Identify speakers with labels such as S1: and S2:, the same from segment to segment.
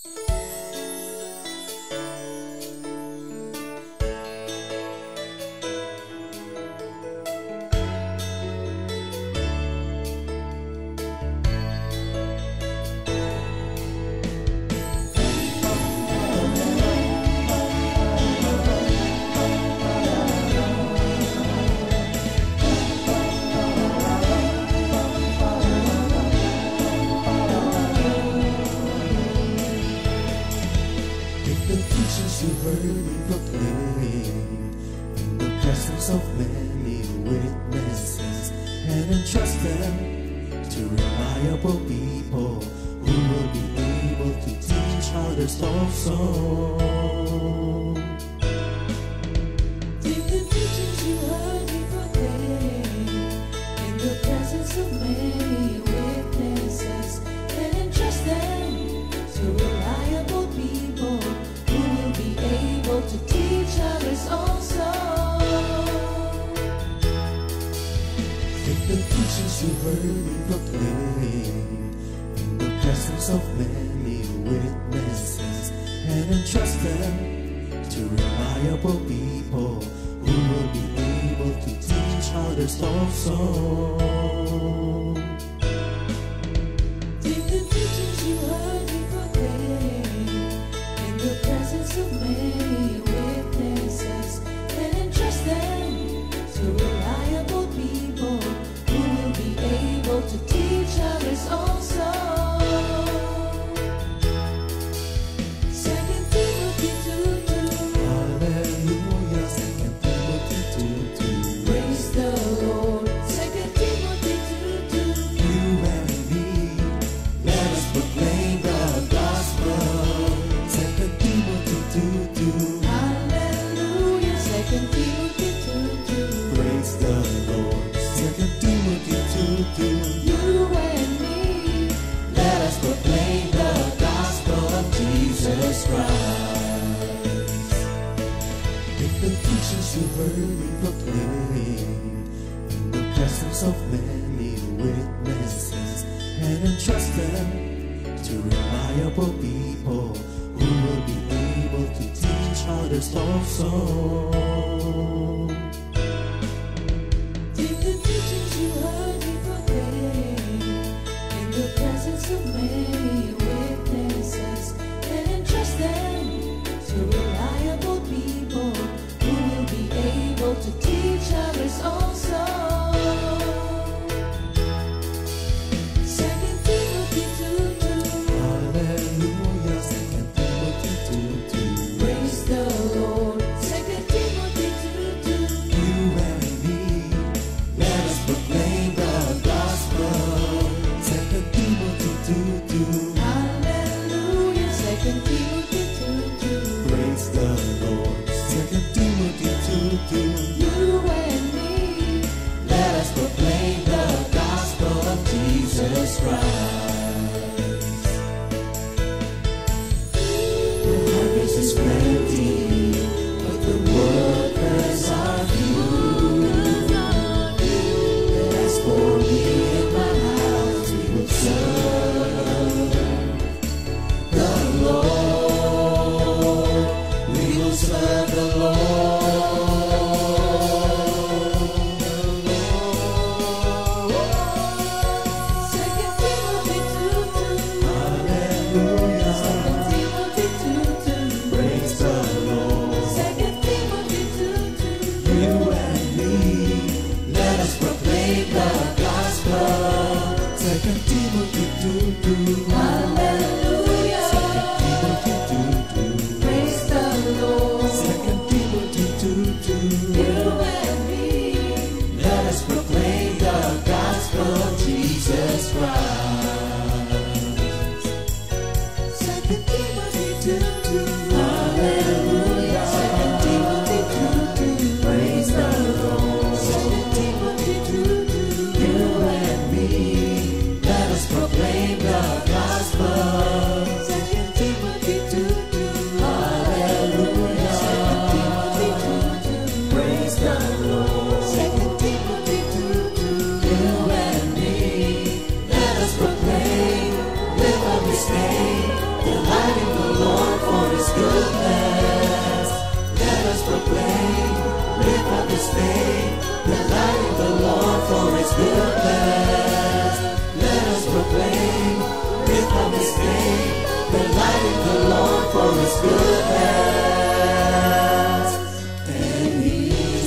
S1: The teachings you heard me proclaim in the presence of many witnesses, and entrust them to reliable people who will be able to teach others also.
S2: Take the teachings you heard me proclaim in the presence of many witnesses, and entrust them to reliable people who will be able to teach others also.
S1: Take the teachings you heard me proclaim in the presence of many witnesses, and entrust them to reliable people who will be able to teach others also.
S2: Take the teachings you heard me proclaim in the presence of many witnesses, and entrust them to reliable people who will be able to teach others also. 2 Timothy 2:2.
S1: Hallelujah, 2 Timothy 2:2.
S2: Praise the Lord. 2 Timothy 2:2.
S1: You and me, let us proclaim the gospel. 2 Timothy 2:2.
S2: Hallelujah. 2 Timothy 2:2.
S1: Praise the Lord. 2 Timothy 2:2.
S2: You and me,
S1: Let us proclaim the gospel of Jesus Christ. Take the teachings you heard me proclaim in the presence of many witnesses, and entrust them to reliable people who will be able to teach others also.
S2: take the teachings you heard me proclaim in the presence of many witnesses, and entrust them to reliable people who will be able to teach others also. 2 Timothy 2:2.
S1: Hallelujah, 2 Timothy 2:2.
S2: Praise the Lord. 2 Timothy 2:2.
S1: You and me, let us proclaim the gospel. 2 Timothy 2:2.
S2: Hallelujah. 2 Timothy 2:2.
S1: Praise the Lord. 2 Timothy 2:2.
S2: You and me,
S1: Let us proclaim the gospel of Jesus Christ. The harvest is plenty, but the workers are few. And as for me and my house, we will serve the Lord. We will serve the Lord. Light for His goodness and His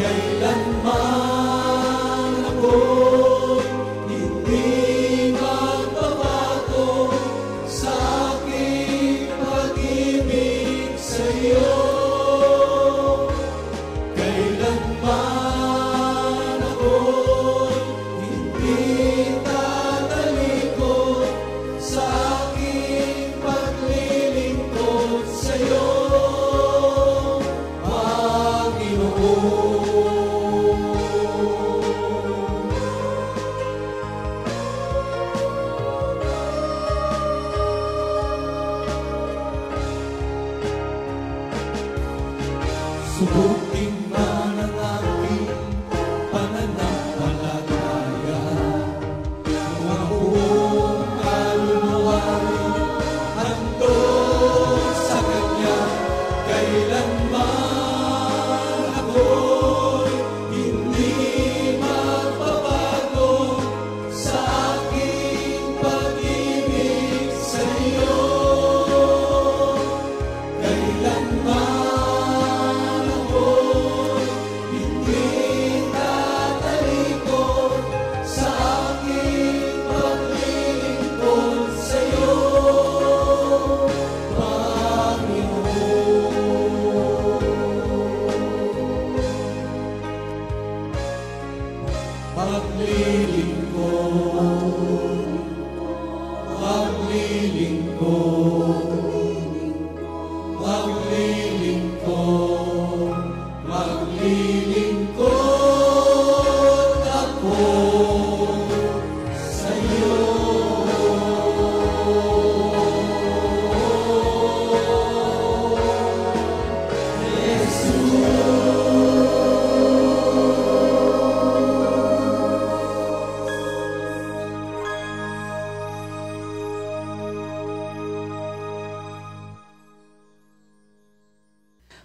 S1: Kailanman ako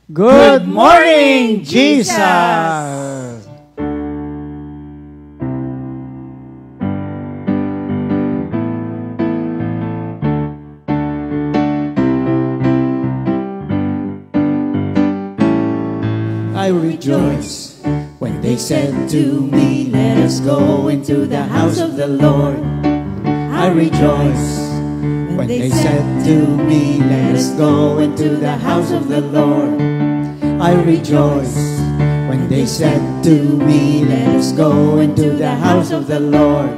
S3: Good morning, Jesus!
S1: I rejoice when they said to me, let us go into the house of the Lord. I rejoice when they said to me, let us go into the house of the Lord. I rejoice when they said to me, let us go into the house of the Lord.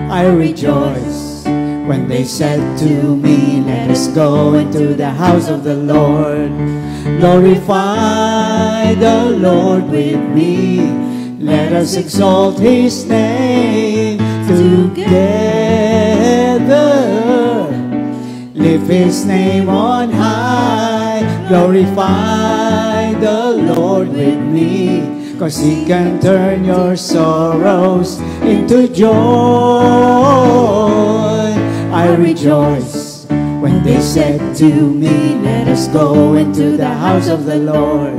S1: I rejoice when they said to me, let us go into the house of the Lord. Glorify the Lord with me. Let us exalt His name together. Lift His name on high. Glorify the Lord with me, 'cause He can turn your sorrows into joy. I rejoice when they said to me, let us go into the house of the Lord.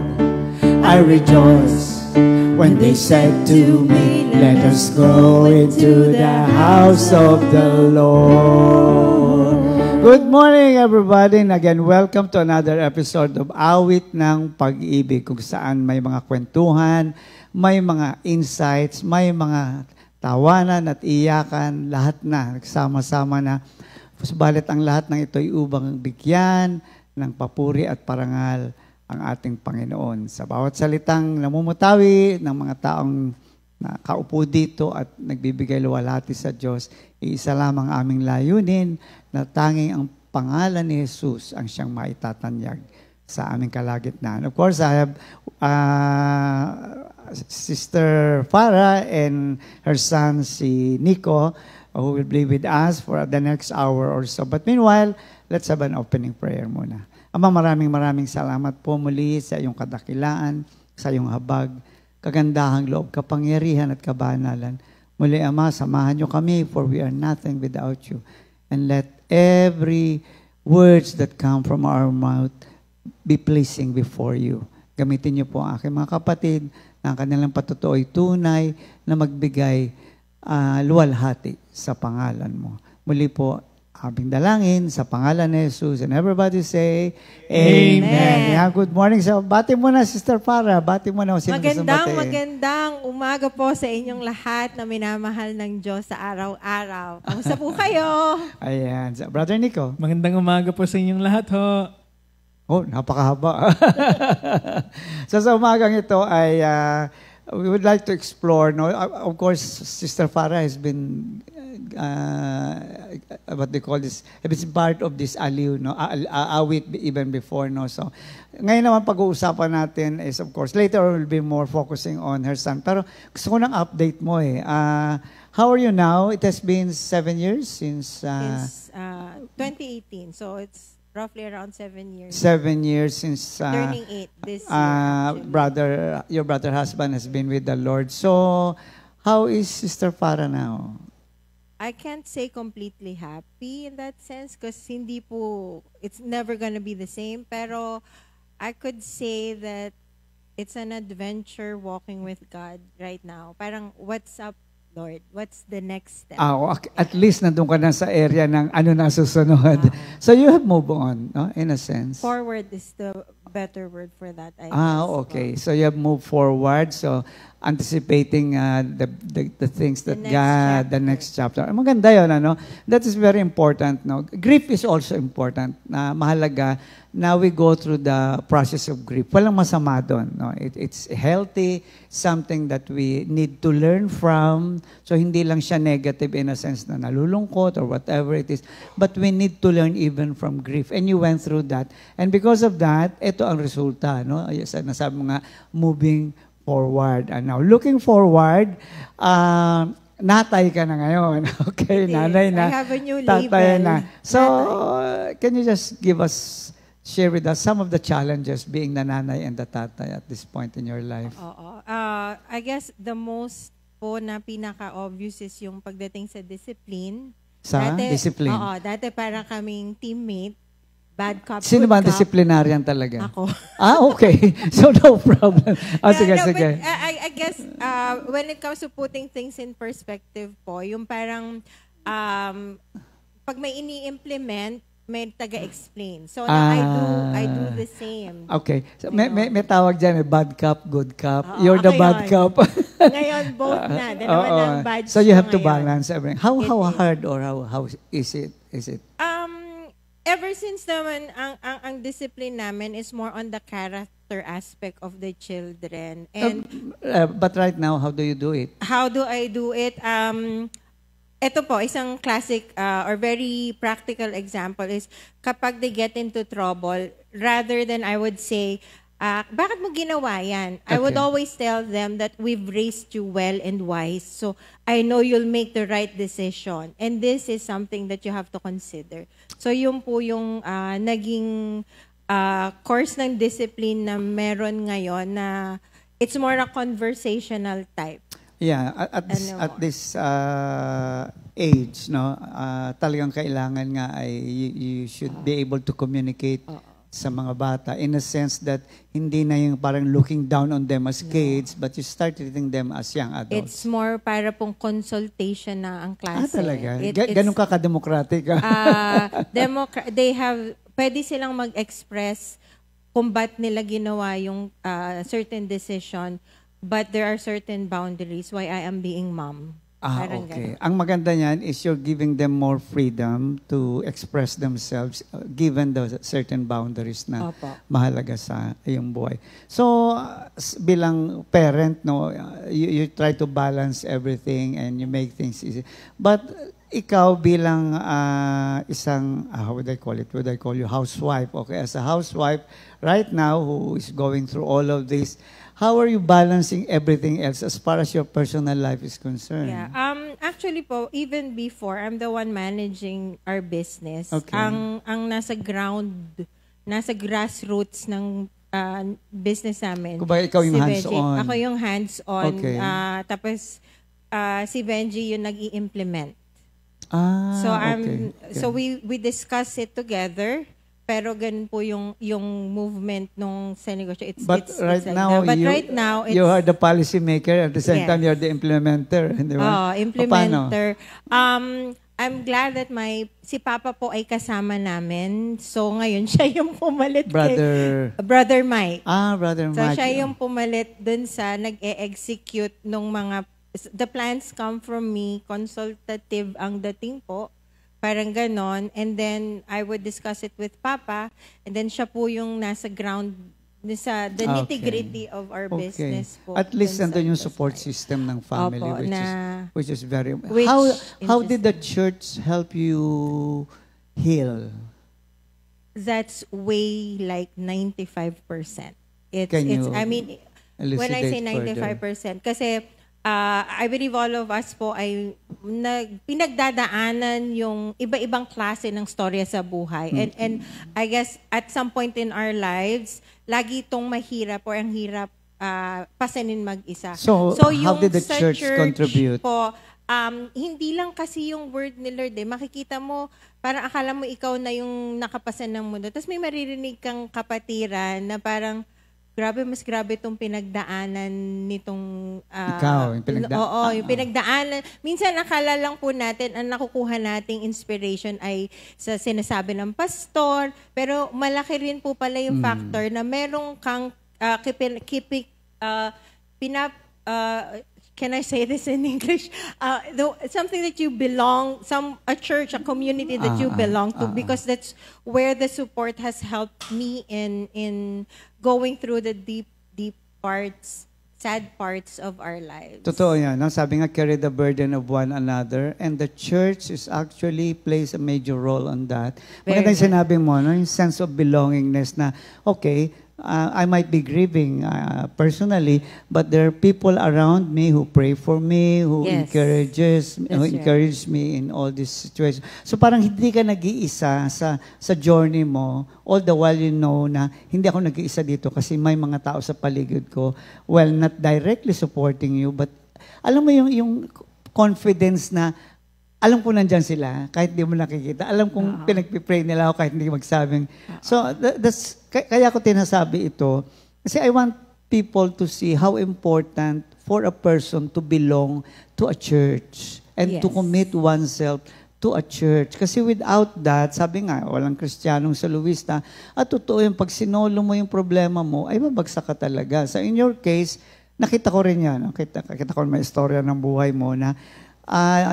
S1: I rejoice when they said to me, let us go into the house of the Lord.
S3: Good morning, everybody. And again, welcome to another episode of Awit ng Pag-ibig, kung saan may mga kwentuhan, may mga insights, may mga tawanan at iyakan, lahat na, nagsama-sama na. Subalit ang lahat ng ito ay upang bigyan ng papuri at parangal ang ating Panginoon. Sa bawat salitang namumutawi ng mga taong nakaupo dito at nagbibigay luwalhati sa Diyos, iisa lamang aming layunin na tanging ang pangalan ni Jesus ang siyang maitatanyag sa aming kalagitnaan. Of course, I have Sister Farah and her son, si Nico, who will be with us for the next hour or so. But meanwhile, let's have an opening prayer muna. Ama, maraming salamat po muli sa iyong kadakilaan, sa iyong habag, kagandahang loob, kapangyarihan at kabanalan. Muli, Ama, samahan niyo kami, for we are nothing without you. And let every words that come from our mouth be pleasing before you. Gamitin niyo po ang aking mga kapatid na ang kanilang patutuoy tunay na magbigay luwalhati sa pangalan mo. Muli po, aming dalangin sa pangalan ni Jesus. And everybody say, Amen. Yeah, good morning. So, bati mo na, Sister Farah. Bati mo na.
S4: Magandang umaga po sa inyong lahat na minamahal ng Diyos sa araw-araw. Kamusta po kayo?
S3: Ayan. So, Brother Nico.
S5: Magandang umaga po sa inyong lahat ho.
S3: Oh, napakahaba. So, sa umagang ito ay we would like to explore, no? Of course, Sister Farah has been, what they call this, it's part of this aliw, no? Awit even before, no? So, ngayon naman pag-uusapan natin is, of course, later we'll be more focusing on her son. Pero gusto ko ng update mo eh. How are you now? It has been 7 years since
S4: 2018, so it's roughly around 7 years.
S3: 7 years since
S4: turning 8 this year.
S3: Your brother husband has been with the Lord. So, how is Sister Farah now?
S4: I can't say completely happy in that sense because hindi po, it's never gonna be the same. Pero I could say that it's an adventure walking with God right now. Parang, what's up, Lord? What's the next step?
S3: At least nandun ka na sa area ng ano na susunod. So you have moved on, no? In a sense.
S4: Forward is the better word for that, I guess.
S3: Okay. So you have moved forward. So anticipating the things that the next chapter. Maganda yun, ano? That is very important, no? Grief is also important. Mahalaga na we go through the process of grief. Walang masama doon, no? It's healthy, something that we need to learn from. So hindi lang siya negative in a sense na nalulungkot or whatever it is. But we need to learn even from grief. And you went through that. And because of that, ito ang resulta, no? Nasabi mo nga, moving forward. And now, looking forward, natay ka na ngayon. Okay,
S4: yes,
S3: nanay na.
S4: I have a new
S3: tatay
S4: label.
S3: na. So, can you just share with us some of the challenges being the nanay and the tatay at this point in your life?
S4: I guess the most po na pinaka-obvious is yung pagdating sa discipline.
S3: Discipline?
S4: Oo, dati parang kaming teammate. bad cop,
S3: Sino
S4: good
S3: ba ang
S4: cop.
S3: disciplinarian talaga?
S4: Ako.
S3: Okay. So, no problem. Sige,
S4: No,
S3: sige.
S4: but I guess when it comes to putting things in perspective po, yung parang pag may ini-implement, may taga-explain. So now I do the same.
S3: Okay. So, may tawag dyan, bad cop, good cop.
S4: Oo,
S3: You're the
S4: ako
S3: bad
S4: yun.
S3: cop.
S4: Ngayon, both na. Dalawa
S3: Oo.
S4: ng badge
S3: So, you have
S4: ko
S3: to
S4: ngayon.
S3: balance everything. How
S4: It is.
S3: hard or how is it?
S4: Ever since naman, ang discipline namin is more on the character aspect of the children. And
S3: But right now, how do you do it?
S4: how do I do it? Ito po, isang classic or very practical example is kapag they get into trouble, rather than I would say, bakit mo ginawa yan? I would
S3: Okay.
S4: always tell them that we've raised you well and wise, so I know you'll make the right decision. And this is something that you have to consider. So yun po yung naging course ng discipline na meron ngayon na it's more a conversational type.
S3: Yeah, at this age, no, talagang kailangan nga ay you should be able to communicate sa mga bata in a sense that hindi na yung parang looking down on them as kids, but you start treating them as young adults.
S4: It's more para pong consultation na ang klase.
S3: Talaga?
S4: It's-
S3: Ganun ka ka-democratic?
S4: Pwede silang mag-express kung ba't nila ginawa yung certain decision, but there are certain boundaries why I am being mom. Parang
S3: Okay.
S4: ganun.
S3: Ang maganda niyan is you're giving them more freedom to express themselves given the certain boundaries na
S4: Opo.
S3: mahalaga sa iyong buhay. So, bilang parent, no, you try to balance everything and you make things easy. But ikaw bilang isang, how would I call it? Would I call you housewife? Okay, as a housewife right now who is going through all of this, how are you balancing everything else as far as your personal life is concerned?
S4: Yeah. Actually po, even before, I'm the one managing our business.
S3: Okay.
S4: Ang nasa grassroots ng business namin.
S3: Kumbaga, ikaw yung
S4: si Benji.
S3: hands-on.
S4: Ako yung hands-on.
S3: Okay.
S4: Tapos, si Benji yung nag-i-implement. So
S3: okay.
S4: so we discuss it together. Pero ganun po yung movement nung sa negosyo.
S3: But
S4: it's
S3: right
S4: like
S3: now,
S4: that. But right now, it's
S3: you are the policy maker. At the same
S4: Yes.
S3: time, you're the implementer. Di ba?
S4: Implementer. I'm glad that si Papa po ay kasama namin. So ngayon, siya yung pumalit Brother Mike.
S3: Brother
S4: So
S3: Mike.
S4: siya yung pumalit dun sa nag-e-execute nung mga, the plans come from me, consultative ang dating po. Parang ganon. And then, I would discuss it with Papa. And then, siya po yung nasa ground, sa the nitty-gritty of our business po.
S3: At least
S4: dun sa
S3: nandun yung
S4: investment.
S3: support system ng family,
S4: Opo,
S3: which is very...
S4: which
S3: How did the church help you heal?
S4: That's way like 95%.
S3: Can you
S4: I mean, when I say
S3: elucidate
S4: 95%, kasi I believe all of us po ay pinagdadaanan yung iba-ibang klase ng storya sa buhay. And I guess at some point in our lives, lagi itong mahirap or ang hirap pasanin mag-isa.
S3: So how
S4: yung
S3: did the
S4: sa
S3: church contribute?
S4: Po, hindi lang kasi yung word ni Lord makikita mo, parang akala mo ikaw na yung nakapasan ng mundo. Tapos may maririnig kang kapatiran na parang, mas grabe itong pinagdaanan nitong...
S3: Ikaw, yung pinagdaanan.
S4: Oo, yung pinagdaanan. Minsan akala lang po natin, ang nakukuha nating inspiration ay sa sinasabi ng pastor, pero malaki rin po pala yung factor na merong kang can I say this in English? Something that you belong, a church, a community that you belong to, because that's where the support has helped me in going through the deep parts, sad parts of our lives.
S3: Totoo yan. No? Sabi nga, carry the burden of one another. And the church is actually plays a major role on that. Maganda yung sinabi mo, no? Yung sense of belongingness na, okay, I might be grieving personally, but there are people around me who pray for me, who encourage me in all these situations. So parang hindi ka nag-iisa sa journey mo, all the while you know na hindi ako nag-iisa dito kasi may mga tao sa paligid ko, well, not directly supporting you, but alam mo yung confidence na alam ko nandyan sila, kahit di mo nakikita. Alam kong pinagpipray nila ako kahit hindi magsabing. So, kaya ko tinasabi ito. Kasi I want people to see how important for a person to belong to a church and to
S4: Yes.
S3: commit oneself to a church. Kasi without that, sabi nga, walang Kristiyanong soloista. At totoo yung pag sinolo mo yung problema mo, ay mabagsak ka talaga. So in your case, nakita ko rin yan. Nakita ko may istorya ng buhay mo na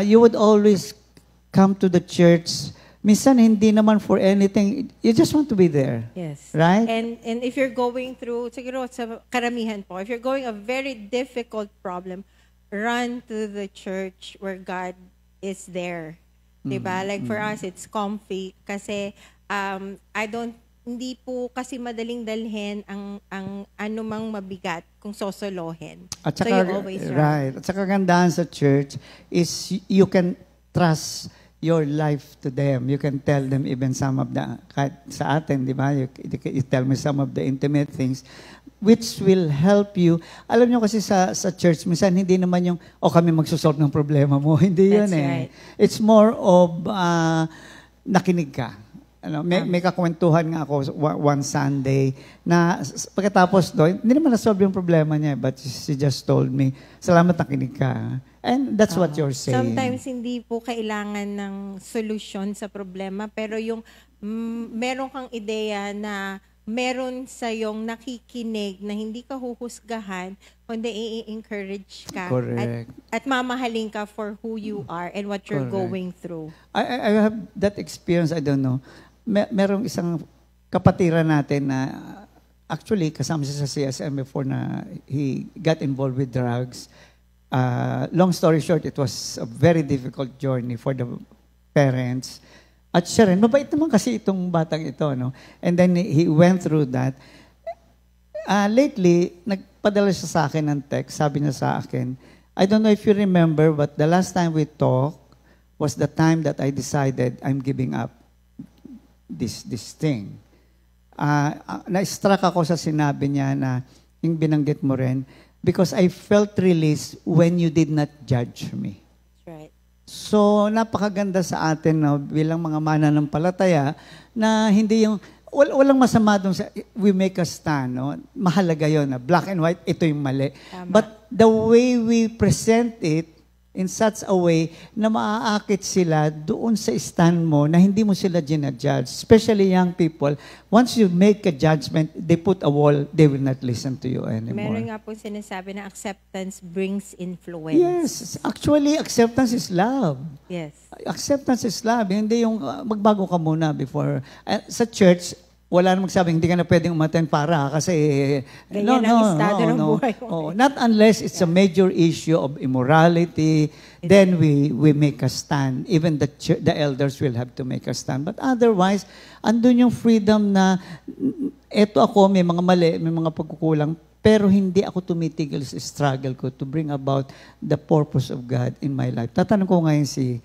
S3: you would always come to the church. Minsan hindi naman for anything. You just want to be there.
S4: Yes.
S3: Right?
S4: And if you're going through, siguro sa karamihan po, if you're going a very difficult problem, run to the church where God is there. Diba? Like for us, it's comfy kasi hindi po kasi madaling dalhin ang anumang mabigat kung sosolohin.
S3: At
S4: So
S3: saka,
S4: you always run.
S3: right. At saka gandahan sa church is you can trust your life to them. You can tell them even some of the, kahit sa atin, di ba? You tell me some of the intimate things which will help you. Alam nyo kasi sa church, minsan hindi naman yung, kami magsusolve ng problema mo. Hindi yun
S4: That's
S3: eh.
S4: right.
S3: It's more of nakinig ka. May kakwentuhan nga ako one Sunday na pagkatapos doon, hindi naman nasolve yung problema niya, but she just told me, salamat nakinig ka. And that's what you're saying.
S4: Sometimes hindi po kailangan ng solusyon sa problema, pero yung meron kang ideya na meron sa yung nakikinig na hindi ka huhusgahan, kundi i-encourage ka.
S3: Correct.
S4: At mamahalin ka for who you are and what you're
S3: Correct.
S4: going through.
S3: I have that experience, I don't know. Merong isang kapatiran natin na actually kasama siya sa CSM before na he got involved with drugs. Long story short, it was a very difficult journey for the parents. At siya rin, mabait naman kasi itong batang ito, no? And then he went through that. Lately, nagpadala siya sa akin ng text. Sabi niya sa akin, I don't know if you remember, but the last time we talked was the time that I decided I'm giving up this thing. Na-struck ako sa sinabi niya na yung binanggit mo rin, because I felt released when you did not judge me.
S4: That's right.
S3: So, napakaganda sa atin no, bilang mga mananampalataya na hindi yung, walang masama doon sa, we make a stand. No? Mahalaga yun na black and white, ito yung mali.
S4: Tama.
S3: But the way we present it in such a way na maaakit sila doon sa stand mo na hindi mo sila ginajudge. Especially young people, once you make a judgment, they put a wall, they will not listen to you anymore.
S4: Meron nga po sinasabi na acceptance brings influence.
S3: Yes. Actually, acceptance is love.
S4: Yes.
S3: Acceptance is love. Hindi yung magbago ka muna before. Sa church, wala namang sabi, hindi ka na pwedeng umattend para kasi
S4: Ganyan ang estado ng buhay mo.
S3: Oh, not unless it's a major issue of immorality, then we make a stand. Even the elders will have to make a stand. But otherwise, andun yung freedom na eto ako, may mga mali, may mga pagkukulang, pero hindi ako tumitigil sa struggle ko to bring about the purpose of God in my life. Tatanong ko ngayon kasi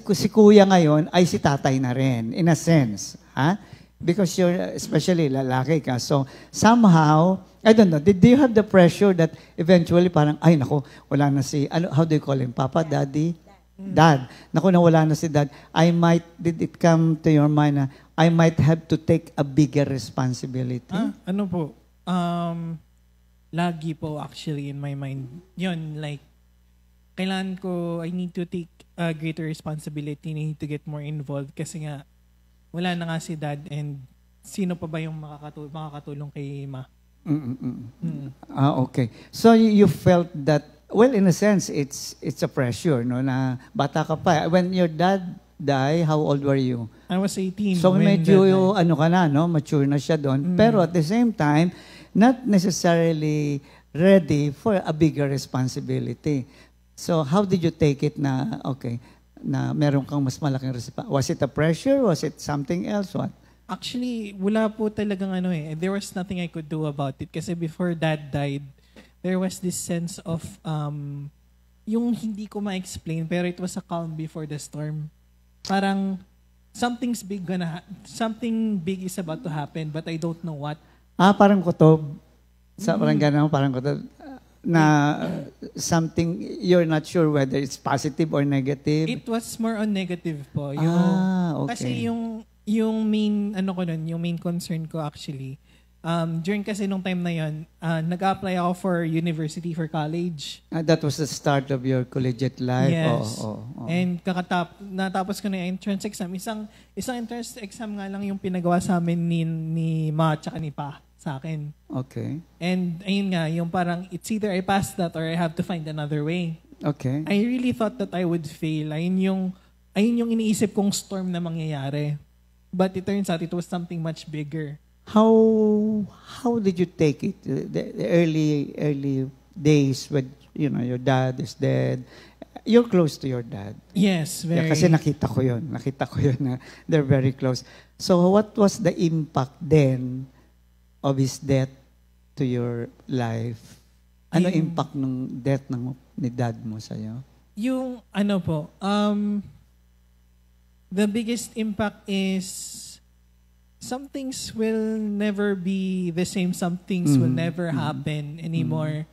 S3: si kuya ngayon ay si tatay na rin, in a sense. Ha? Because you're, especially lalaki ka. So, somehow, I don't know, did you have the pressure that eventually parang, ay nako, wala na si, how do you call him? Papa, Daddy? Dad. Naku, nawala na si Dad. Did it come to your mind na I might have to take a bigger responsibility?
S5: Ano po? Lagi po actually in my mind. Yun, like, kailangan ko, I need to take a greater responsibility. I need to get more involved kasi nga, wala na nga si Dad and sino pa ba yung makakatulong kay Ma?
S3: Okay. So you felt that, well, in a sense, it's a pressure, no? Na bata ka pa. When your dad died, how old were you?
S5: I was 18.
S3: So
S5: when
S3: medyo,
S5: Dad died.
S3: ka na, no? Mature na siya doon. Pero at the same time, not necessarily ready for a bigger responsibility. So how did you take it na, okay, na meron kang mas malaking responsibility? Was it a pressure? Was it something else? What?
S5: Actually, wala po talagang ano eh. There was nothing I could do about it. Kasi before Dad died, there was this sense of, yung hindi ko ma-explain, pero it was a calm before the storm. Parang, something big is about to happen, but I don't know what.
S3: Parang kutob. Parang gano'n, parang kutob. na something you're not sure whether it's positive or negative?
S5: It was more on negative po.
S3: Okay.
S5: Kasi yung main, ano ko nun, yung main concern ko actually, during kasi nung time na yon, nag-apply ako for university, for college.
S3: That was the start of your collegiate life?
S5: Yes.
S3: Oh.
S5: And natapos ko na yung entrance exam. Isang entrance exam nga lang yung pinagawa sa amin ni Ma tsaka ni Pa sa akin.
S3: Okay.
S5: And ayun nga, yung parang it's either I pass that or I have to find another way.
S3: Okay.
S5: I really thought that I would fail. Ayun yung iniisip kong storm na mangyayari. But it turns out it was something much bigger.
S3: How did you take it? The early days when your dad is dead. You're close to your dad.
S5: Yes, very.
S3: Yeah, kasi nakita ko yun na they're very close. So what was the impact then of his death to your life? Ano impact ng death ni dad mo sa'yo?
S5: Yung ano po, the biggest impact is some things will never be the same. Some things will never happen anymore.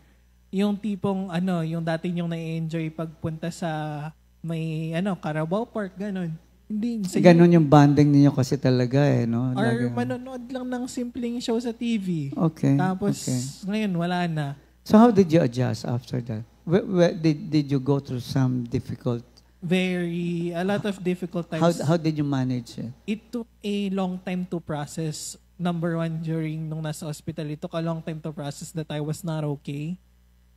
S5: Yung tipong yung dati yung na-enjoy pagpunta sa may Carabao Park, ganun. Hindi.
S3: Ganun yung bonding niyo kasi talaga no?
S5: Or manonood lang ng simpleng show sa TV.
S3: Okay.
S5: Tapos ngayon wala na.
S3: So how did you adjust after that? Did you go through some
S5: a lot of difficult times.
S3: How did you manage it?
S5: It took a long time to process. Number one, during nung nasa hospital, it took a long time to process that I was not okay.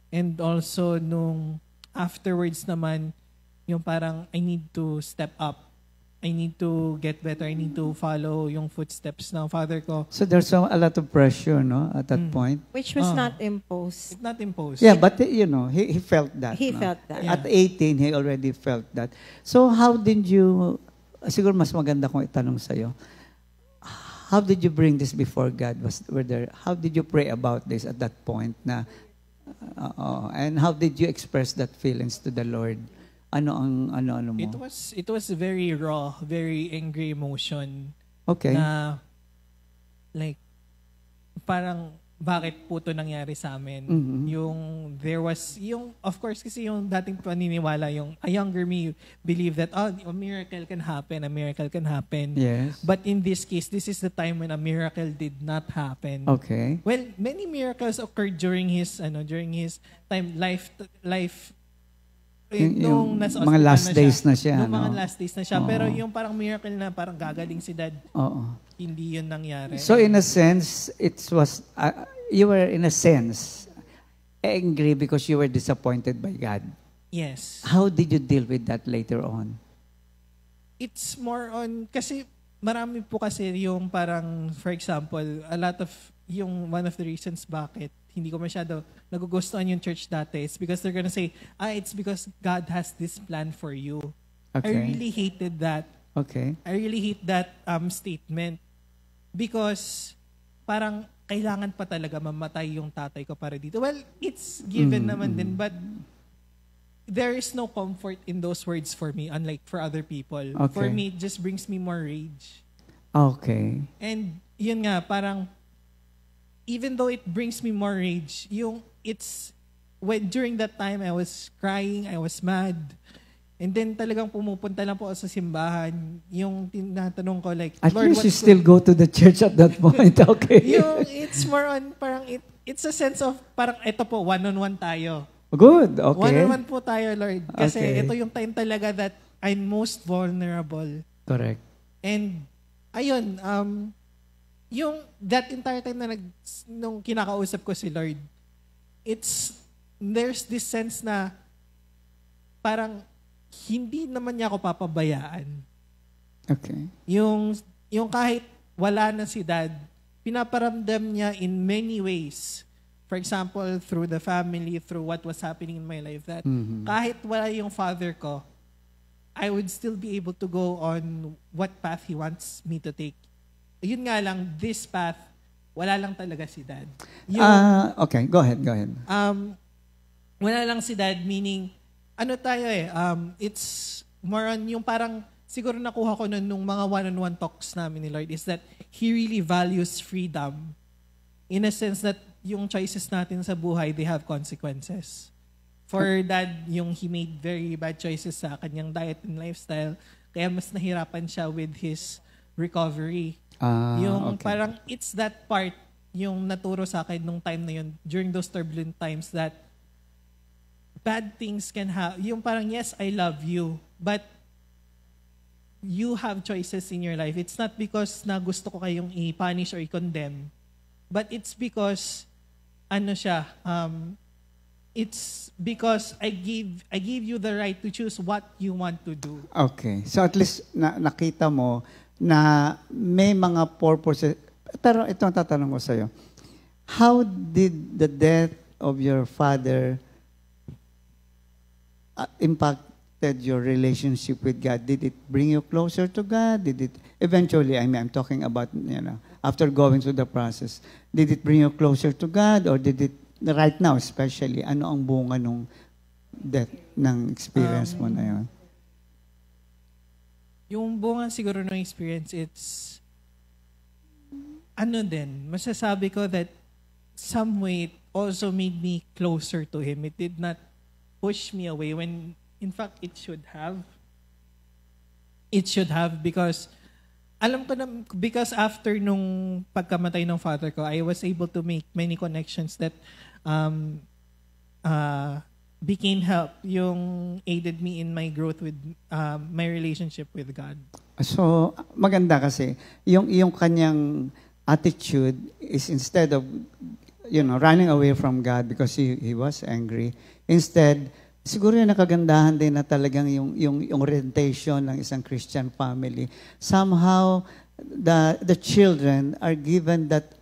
S5: And also, nung afterwards naman, yung parang I need to step up. I need to get better. I need to follow yung footsteps ng father ko.
S3: So there's a lot of pressure, no, at that point?
S4: Which was not imposed.
S5: It's not imposed.
S3: Yeah, but he felt that.
S4: He
S3: no?
S4: felt that.
S5: Yeah.
S3: At 18, he already felt that. So how did you, siguro mas maganda kong itanong sa'yo, how did you bring this before God? How did you pray about this at that point? And how did you express that feelings to the Lord? Ano mo?
S5: It was very raw, very angry emotion.
S3: Okay.
S5: Na like parang bakit po ito nangyari sa amin? Of course kasi yung dating paniniwala, yung a younger me believe that a miracle can happen.
S3: Yes.
S5: But in this case, this is the time when a miracle did not happen.
S3: Okay.
S5: Well, many miracles occurred during his time life
S3: Yung
S5: nasa
S3: mga
S5: hospital
S3: last days na siya.
S5: Yung mga
S3: no?
S5: last days na siya. Pero yung parang miracle na parang gagaling si dad, hindi yun nangyari.
S3: So in a sense, you were in a sense angry because you were disappointed by God.
S5: Yes.
S3: How did you deal with that later on?
S5: It's more on, kasi marami po kasi yung parang, for example, one of the reasons bakit hindi ko masyado nagugustuhan yung church dati is because they're gonna say, it's because God has this plan for you.
S3: Okay.
S5: I really hated that.
S3: Okay.
S5: I really hate that statement because parang kailangan pa talaga mamatay yung tatay ko para dito. Well, it's given naman din, but there is no comfort in those words for me, unlike for other people.
S3: Okay.
S5: For me, it just brings me more rage.
S3: Okay.
S5: And yun nga, parang even though it brings me more rage, during that time I was crying, I was mad. And then talagang pumupunta lang po ako sa simbahan. Yung tinatanong ko like,
S3: At
S5: Lord,
S3: least you still go to the church at that point, okay?
S5: It's more on parang it's a sense of parang ito po, one-on-one tayo.
S3: Good, okay.
S5: One-on-one po tayo, Lord. Kasi
S3: Okay.
S5: ito yung time talaga that I'm most vulnerable.
S3: Correct.
S5: And ayun, yung that entire time na nung kinakausap ko si Lord, there's this sense na parang hindi naman niya ako papabayaan.
S3: Okay.
S5: Yung kahit wala na si dad, pinaparamdam niya in many ways. For example, through the family, through what was happening in my life, that kahit wala yung father ko, I would still be able to go on what path he wants me to take. Yun nga lang, this path, wala lang talaga si dad.
S3: Okay, go ahead.
S5: Wala lang si dad, meaning, it's more on yung parang, siguro nakuha ko nung mga one-on-one talks namin ni Lord is that He really values freedom. in a sense that yung choices natin sa buhay, they have consequences. For dad, yung he made very bad choices sa kanyang diet and lifestyle, kaya mas nahirapan siya with his recovery. Yung
S3: okay.
S5: parang it's that part yung naturo sa akin nung time na yun, during those turbulent times, that bad things can have, yung parang yes, I love you, but you have choices in your life. It's not because na gusto ko kayong i-punish or i-condemn, but it's because it's because I give you the right to choose what you want to do.
S3: Okay. So at least nakita mo na may mga purposes. Pero ito ang tatanong ko sa'yo. How did the death of your father impacted your relationship with God? Did it bring you closer to God? Did it eventually, I'm talking about, after going through the process, did it bring you closer to God, or did it, right now especially, ano ang bunga nung death ng experience mo na yun?
S5: Yung bunga siguro ng experience, it's masasabi ko that some way it also made me closer to Him. It did not push me away when, in fact, it should have. It should have, because alam ko na, because after nung pagkamatay ng father ko, I was able to make many connections that became help, yung aided me in my growth with my relationship with God.
S3: So, maganda kasi, yung kanyang attitude is instead of, running away from God because he was angry, instead, siguro yung nakagandahan din na talagang yung orientation ng isang Christian family. Somehow, the children are given that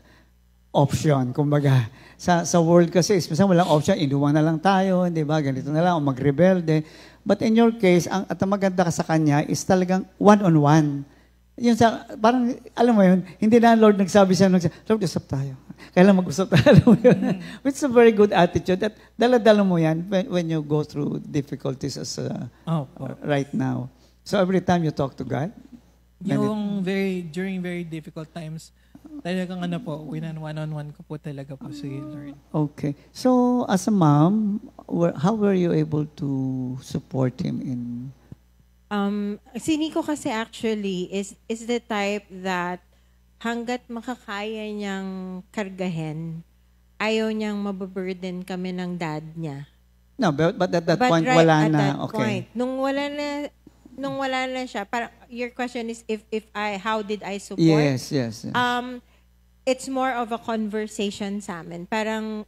S3: option, kumbaga. Sa world kasi, minsan walang option, inuwan na lang tayo, di ba? Ganito na lang, o magrebelde. But in your case, at ang maganda ka sa kanya is talagang one-on-one. Yun parang, alam mo yun, hindi na Lord nagsabi siya, Lord, usap tayo. Kailan mag-usap tayo, alam mo yun. Which is a very good attitude. At dala-dala mo yan when you go through difficulties as right now. So every time you talk to God?
S5: During very difficult times, talagang one-on-one ko po talaga po si Lord.
S3: Okay. So, as a mom, how were you able to support him in...
S4: Si Nico kasi actually is the type that hanggat makakaya niyang kargahin, ayaw niyang mababurden kami ng dad niya.
S3: No, but at that point, wala na.
S4: At that point, nung wala na siya, parang your question is how did I support?
S3: Yes.
S4: It's more of a conversation sa amin. Parang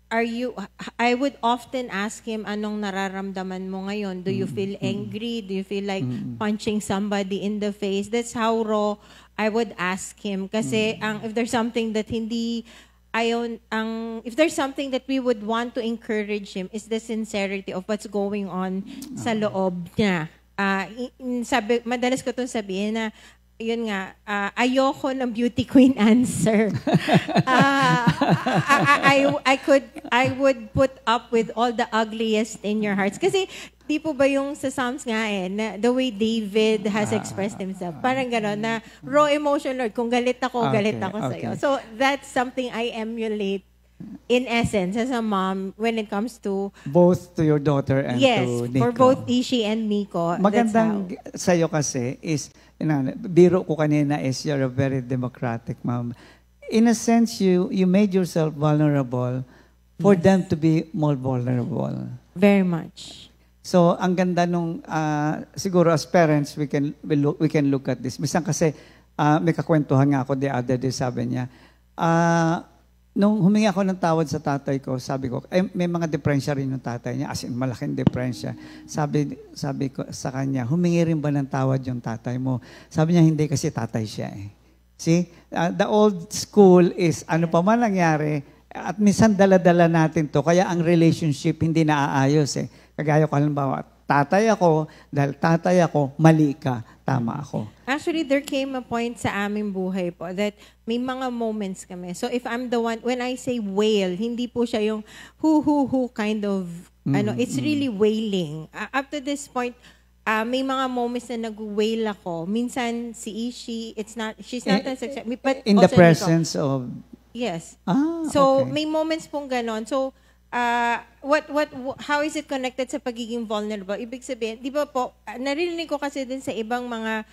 S4: I would often ask him, anong nararamdaman mo ngayon? Do you feel angry? Do you feel like punching somebody in the face? That's how raw I would ask him. Kasi if there's something that if there's something that we would want to encourage him is the sincerity of what's going on sa loob niya. Madalas ko itong sabihin na, yun nga, ayoko ng beauty queen answer. I would put up with all the ugliest in your hearts. Kasi, di po ba yung sa Psalms nga the way David has expressed himself. Parang gano'n, na raw emotion, Lord, kung galit ako sa'yo. So, that's something I emulate in essence as a mom when it comes to...
S3: Both to your daughter and to Nico.
S4: Yes, for both Ishi and Nico.
S3: Magandang sa'yo kasi is, biro ko kanina is you're a very democratic mom. In a sense, you made yourself vulnerable for them to be more vulnerable.
S4: Very much.
S3: So, ang ganda nung, siguro as parents, we can look at this. Minsan kasi, may kakwentuhan nga ako the other day, sabi niya, nung humingi ako ng tawad sa tatay ko, sabi ko, may mga depresya rin yung tatay niya, as in malaking depresya. Sabi ko sa kanya, humingi rin ba ng tawad yung tatay mo? Sabi niya, hindi kasi tatay siya eh. See? The old school is, ano pa man nangyari, at minsan dala-dala natin to, kaya ang relationship hindi naaayos eh. Kagaya ko, halimbawa, tatay ako, dahil tatay ako, mali ka, tama ako.
S4: Actually, there came a point sa aming buhay po that may mga moments kami. So if I'm the one, when I say wail, hindi po siya yung who kind of, it's really wailing. Up to this point, may mga moments na nag-wail ako. Minsan si Ishi, she's not as accepting, but
S3: In the
S4: also
S3: presence of...
S4: yes.
S3: okay.
S4: So may moments pong ganon. So how is it connected sa pagiging vulnerable? Ibig sabihin, di ba po, narinig ko kasi din sa ibang mga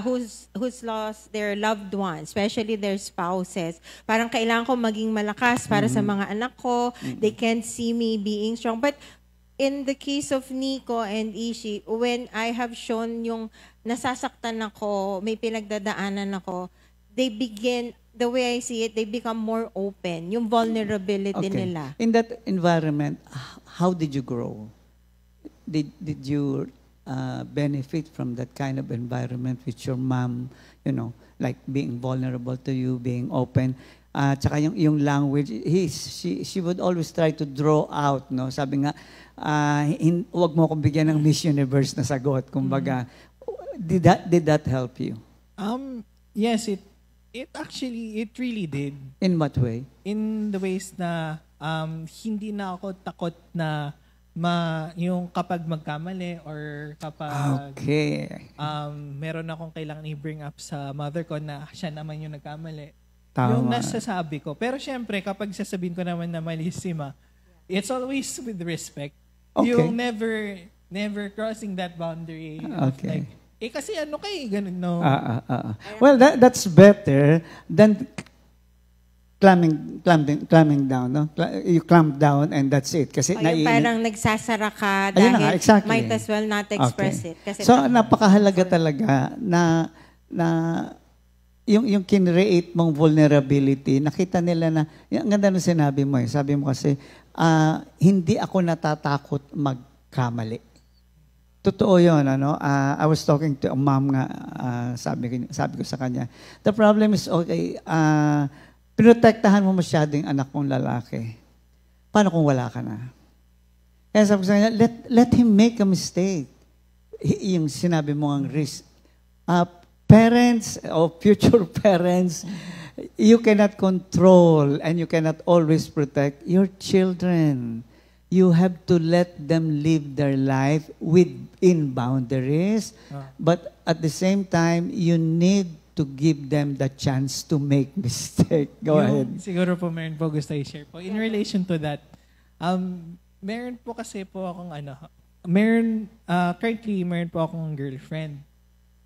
S4: who's lost their loved ones, especially their spouses. Parang kailangan ko maging malakas para sa mga anak ko. They can't see me being strong. But in the case of Nico and Ishi, when I have shown yung nasasaktan ako, may pinagdadaanan ako, they begin, the way I see it, they become more open. Yung vulnerability nila.
S3: In that environment, how did you grow? Did you benefit from that kind of environment with your mom, like being vulnerable to you, being open? Tsaka yung language, she would always try to draw out, no? Sabi nga, wag mo akong bigyan ng Miss Universe na sagot. Kumbaga, did that help you?
S5: Yes, it really did.
S3: In what way?
S5: In the ways na hindi na ako takot na yung kapag magkamali or kapag meron akong kailangan i-bring up sa mother ko na siya naman yung nagkamali.
S3: Tama.
S5: Yung nasasabi ko. Pero syempre, kapag sasabihin ko naman na mali si Ma, it's always with respect.
S3: Okay.
S5: Yung never crossing that boundary.
S3: Okay.
S5: Like, kasi ano ganun, no?
S3: Well, that's better than climbing down, no? You climb down and that's it. Kasi
S4: yung parang nagsasara ka
S3: Ayun
S4: dahil
S3: exactly.
S4: might as well not express it. Kasi
S3: so, napakahalaga talaga na yung kinreate mong vulnerability, nakita nila na, ang ganda nung sinabi mo sabi mo kasi, hindi ako natatakot magkamali. Totoo yun, ano? I was talking to a mom nga, sabi ko sa kanya, the problem is, okay, pinotektahan mo masyadong anak mong lalaki. Paano kung wala ka na? Kaya sabi ko sa kanya, let him make a mistake. Yung sinabi mo ang risk. Parents or future parents, you cannot control and you cannot always protect your children. You have to let them live their life within boundaries, but at the same time, you need to give them the chance to make mistake. Go ahead.
S5: Siguro po meron po gusto i-share po. In relation to that, meron po kasi po akong currently meron po akong girlfriend.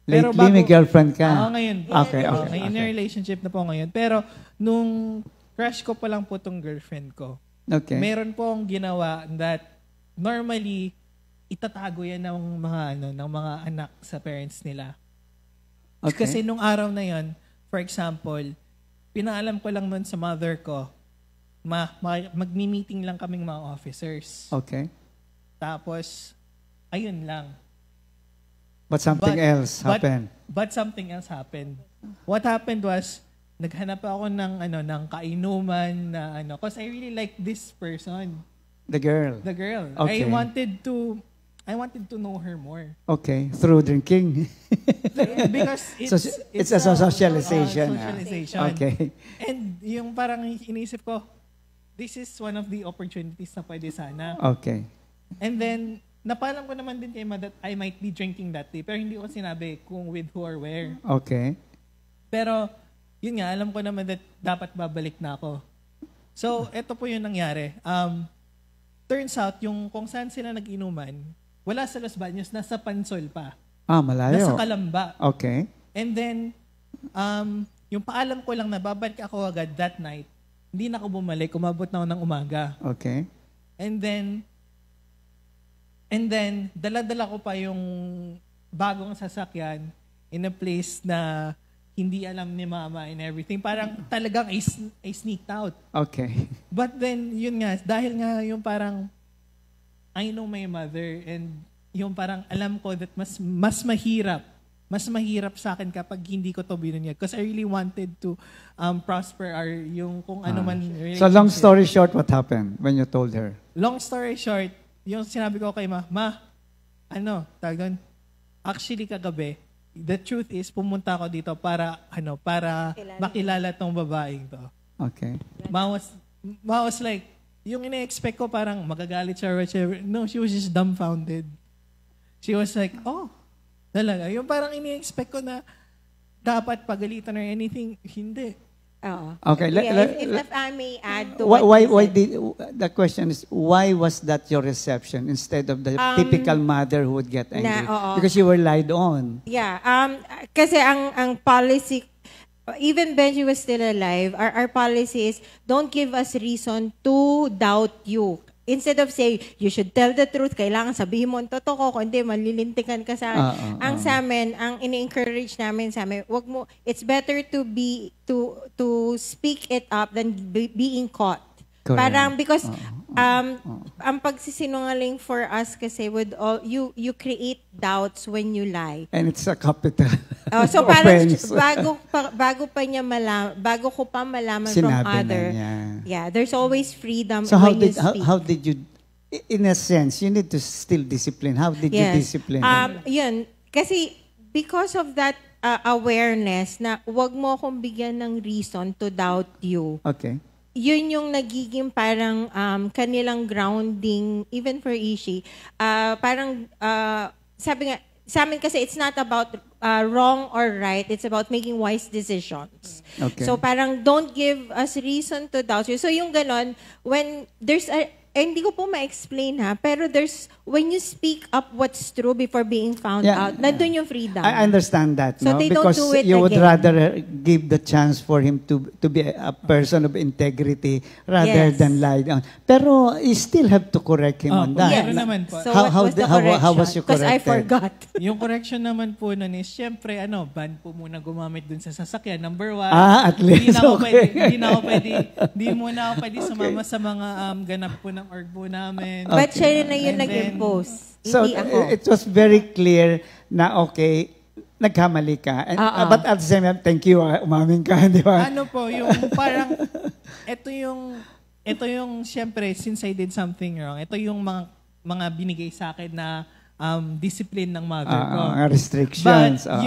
S3: Lately, may girlfriend ka?
S5: Oo, ngayon.
S3: Okay.
S5: In a relationship na po ngayon. Pero, nung crush ko pa lang po tong girlfriend ko, meron po akong ginawa that normally, itatago yan ng mga anak sa parents nila.
S3: Okay.
S5: Kasi nung araw na yon, for example, pinaalam ko lang nun sa mother ko, magmi-meeting lang kaming mga officers.
S3: Okay.
S5: Tapos, ayun lang.
S3: But something else happened.
S5: But something else happened. What happened was, naghanap ako ng kainuman na because I really like this person.
S3: The girl. Okay.
S5: I wanted to know her more.
S3: Okay, through drinking.
S5: Because
S3: it's a socialization.
S5: Socialization.
S3: Okay.
S5: And yung parang iniisip ko, this is one of the opportunities na pwede sana.
S3: Okay.
S5: And then, napaalam ko naman din kay Ma that I might be drinking that day. Pero hindi ko sinabi kung with who or where.
S3: Okay.
S5: Pero, yun nga, alam ko naman that dapat babalik na ako. So, eto po yung nangyari. Turns out, yung kung saan sila nag-inuman, wala sa Los Baños, nasa Pansol pa.
S3: Malayo.
S5: Nasa Calamba.
S3: Okay. And
S5: then, yung paalam ko lang na babalik ako agad that night, hindi na ako bumalik, umabot na ako ng umaga.
S3: Okay.
S5: And then, dala-dala ko pa yung bagong sasakyan in a place na hindi alam ni Mama and everything. Parang talagang I sneaked out.
S3: Okay.
S5: But then, yun nga, dahil nga yung parang I know my mother and yung parang alam ko that mas mahirap sa akin kapag hindi ko to binunyag. Because I really wanted to prosper yung kung ano man relationship.
S3: So long story short, what happened when you told her?
S5: Long story short, yung sinabi ko kay Ma, tawag doon, actually kagabi, the truth is, pumunta ako dito para makilala tong babaeng to.
S3: Okay.
S5: Ma was like, yung ina-expect ko parang magagalit siya or whatever. No, she was just dumbfounded. she was like, oh, talaga. Yung parang ini-expect ko na dapat pagalitan or anything, hindi.
S4: Oo.
S3: Okay,
S4: If I may add to
S3: why
S4: what you said.
S3: did the question is why was that your reception instead of the typical mother who would get angry?
S4: oo.
S3: Because you were lied on.
S4: Yeah, kasi ang policy, even Benji was still alive, our policy is don't give us reason to doubt you. Instead of saying, you should tell the truth, kailangan sabihin mo ang totoo, kung hindi, malilintikan ka sa akin. Ang sa amin, ang ini-encourage namin sa amin, wag mo, it's better to speak it up than being caught.
S3: Correct.
S4: Parang because ang pagsisinungaling for us kasi with all you create doubts when you lie.
S3: And it's a capital
S4: So parang
S3: offense.
S4: bago ko pa malaman
S3: Sinabi
S4: from
S3: na
S4: other.
S3: niya.
S4: Yeah, there's always freedom
S3: So
S4: when you speak.
S3: how did you, in a sense, you need to still discipline. How did you discipline?
S4: Yun, kasi because of that awareness na wag mo akong bigyan ng reason to doubt you.
S3: Okay.
S4: Yun yung nagiging parang kanilang grounding, even for Ishi. Parang, sabi nga, sa amin kasi it's not about wrong or right, it's about making wise decisions.
S3: Okay.
S4: So parang don't give us reason to doubt you. So yung ganon, when there's hindi ko po ma-explain pero when you speak up what's true before being found out, nandun yung freedom.
S3: I understand that,
S4: So
S3: no?
S4: they don't
S3: Because
S4: do it
S3: you would
S4: again.
S3: rather give the chance for him to be a person of integrity rather
S4: Yes.
S3: than lie down. Pero you still have to correct him on that.
S5: Meron naman po.
S4: So
S3: How-
S4: what was the
S3: how- how was
S4: correction?
S3: you
S4: Because I
S3: corrected?
S4: forgot.
S5: Yung correction naman po nun is, syempre, ban po muna gumamit dun sa sasakyan. Number 1.
S3: At least, okay.
S5: Hindi muna ako pwede sumama sa mga ganap po ng org po namin.
S4: But siya na yung
S5: And then-
S4: nag-impose.
S3: So
S4: Hindi ako.
S3: it was very clear na okay, nagkamali ka. And, but at the same time, thank you, umamin ka, di ba?
S5: Ano po, yung parang, ito yung, syempre, since I did something wrong, ito yung mga binigay sa akin na discipline ng mother ko.
S3: Restrictions.
S5: But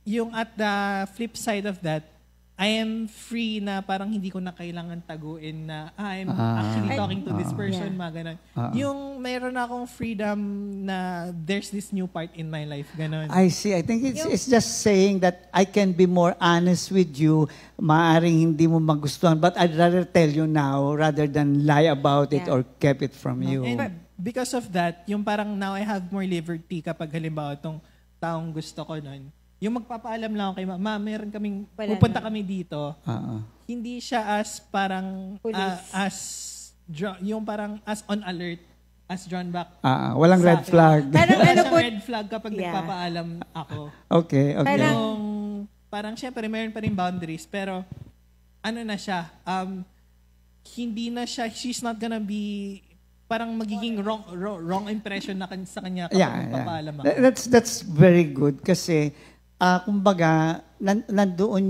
S5: yung at the flip side of that, I am free na parang hindi ko na kailangan taguin na I'm actually talking to this person, mga ganun. Yung mayroon akong freedom na there's this new part in my life, ganun.
S3: I see. I think it's just saying that I can be more honest with you. Maaring hindi mo magustuhan, but I'd rather tell you now rather than lie about it or keep it from you.
S5: And because of that, yung parang now I have more liberty kapag halimbawa tong taong gusto ko nun, yung magpapaalam lang ako kay ma, meron kaming, pupunta kami dito, hindi siya as parang, yung parang as on alert, as drawn back.
S3: Walang red flag.
S4: Parang
S5: Wala
S4: ano
S5: siyang
S4: po,
S5: red flag kapag nagpapaalam ako.
S3: Okay.
S5: Parang syempre, meron pa rin boundaries, pero ano na siya, hindi na siya, she's not gonna be, parang magiging wrong impression na sa kanya kapag nagpapaalam ako.
S3: That's very good kasi kumbaga nandoon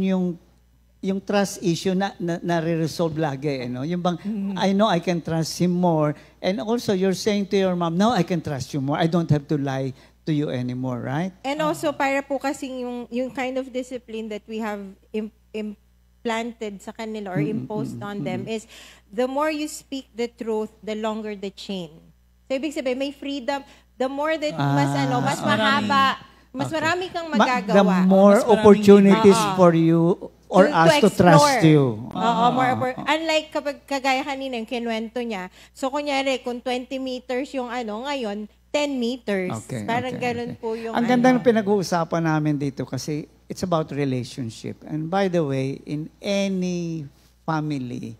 S3: yung trust issue na re-resolve lagi, no? Yung bang I know I can trust him more, and also you're saying to your mom, now I can trust you more. I don't have to lie to you anymore, right?
S4: and also para po kasi yung kind of discipline that we have implanted sa kanila or imposed on them is the more you speak the truth, the longer the chain. So ibig sabihin, may freedom. The more that mas mahaba, mas marami kang magagawa.
S3: The more opportunities for you or us to trust you.
S4: Unlike kapag kagaya kanina yung kinuwento niya. So kunyari, kung 20 meters yung ngayon, 10 meters. Parang ganun po yung
S3: Ang ganda ng pinag-uusapan namin dito kasi it's about relationship. And by the way, in any family,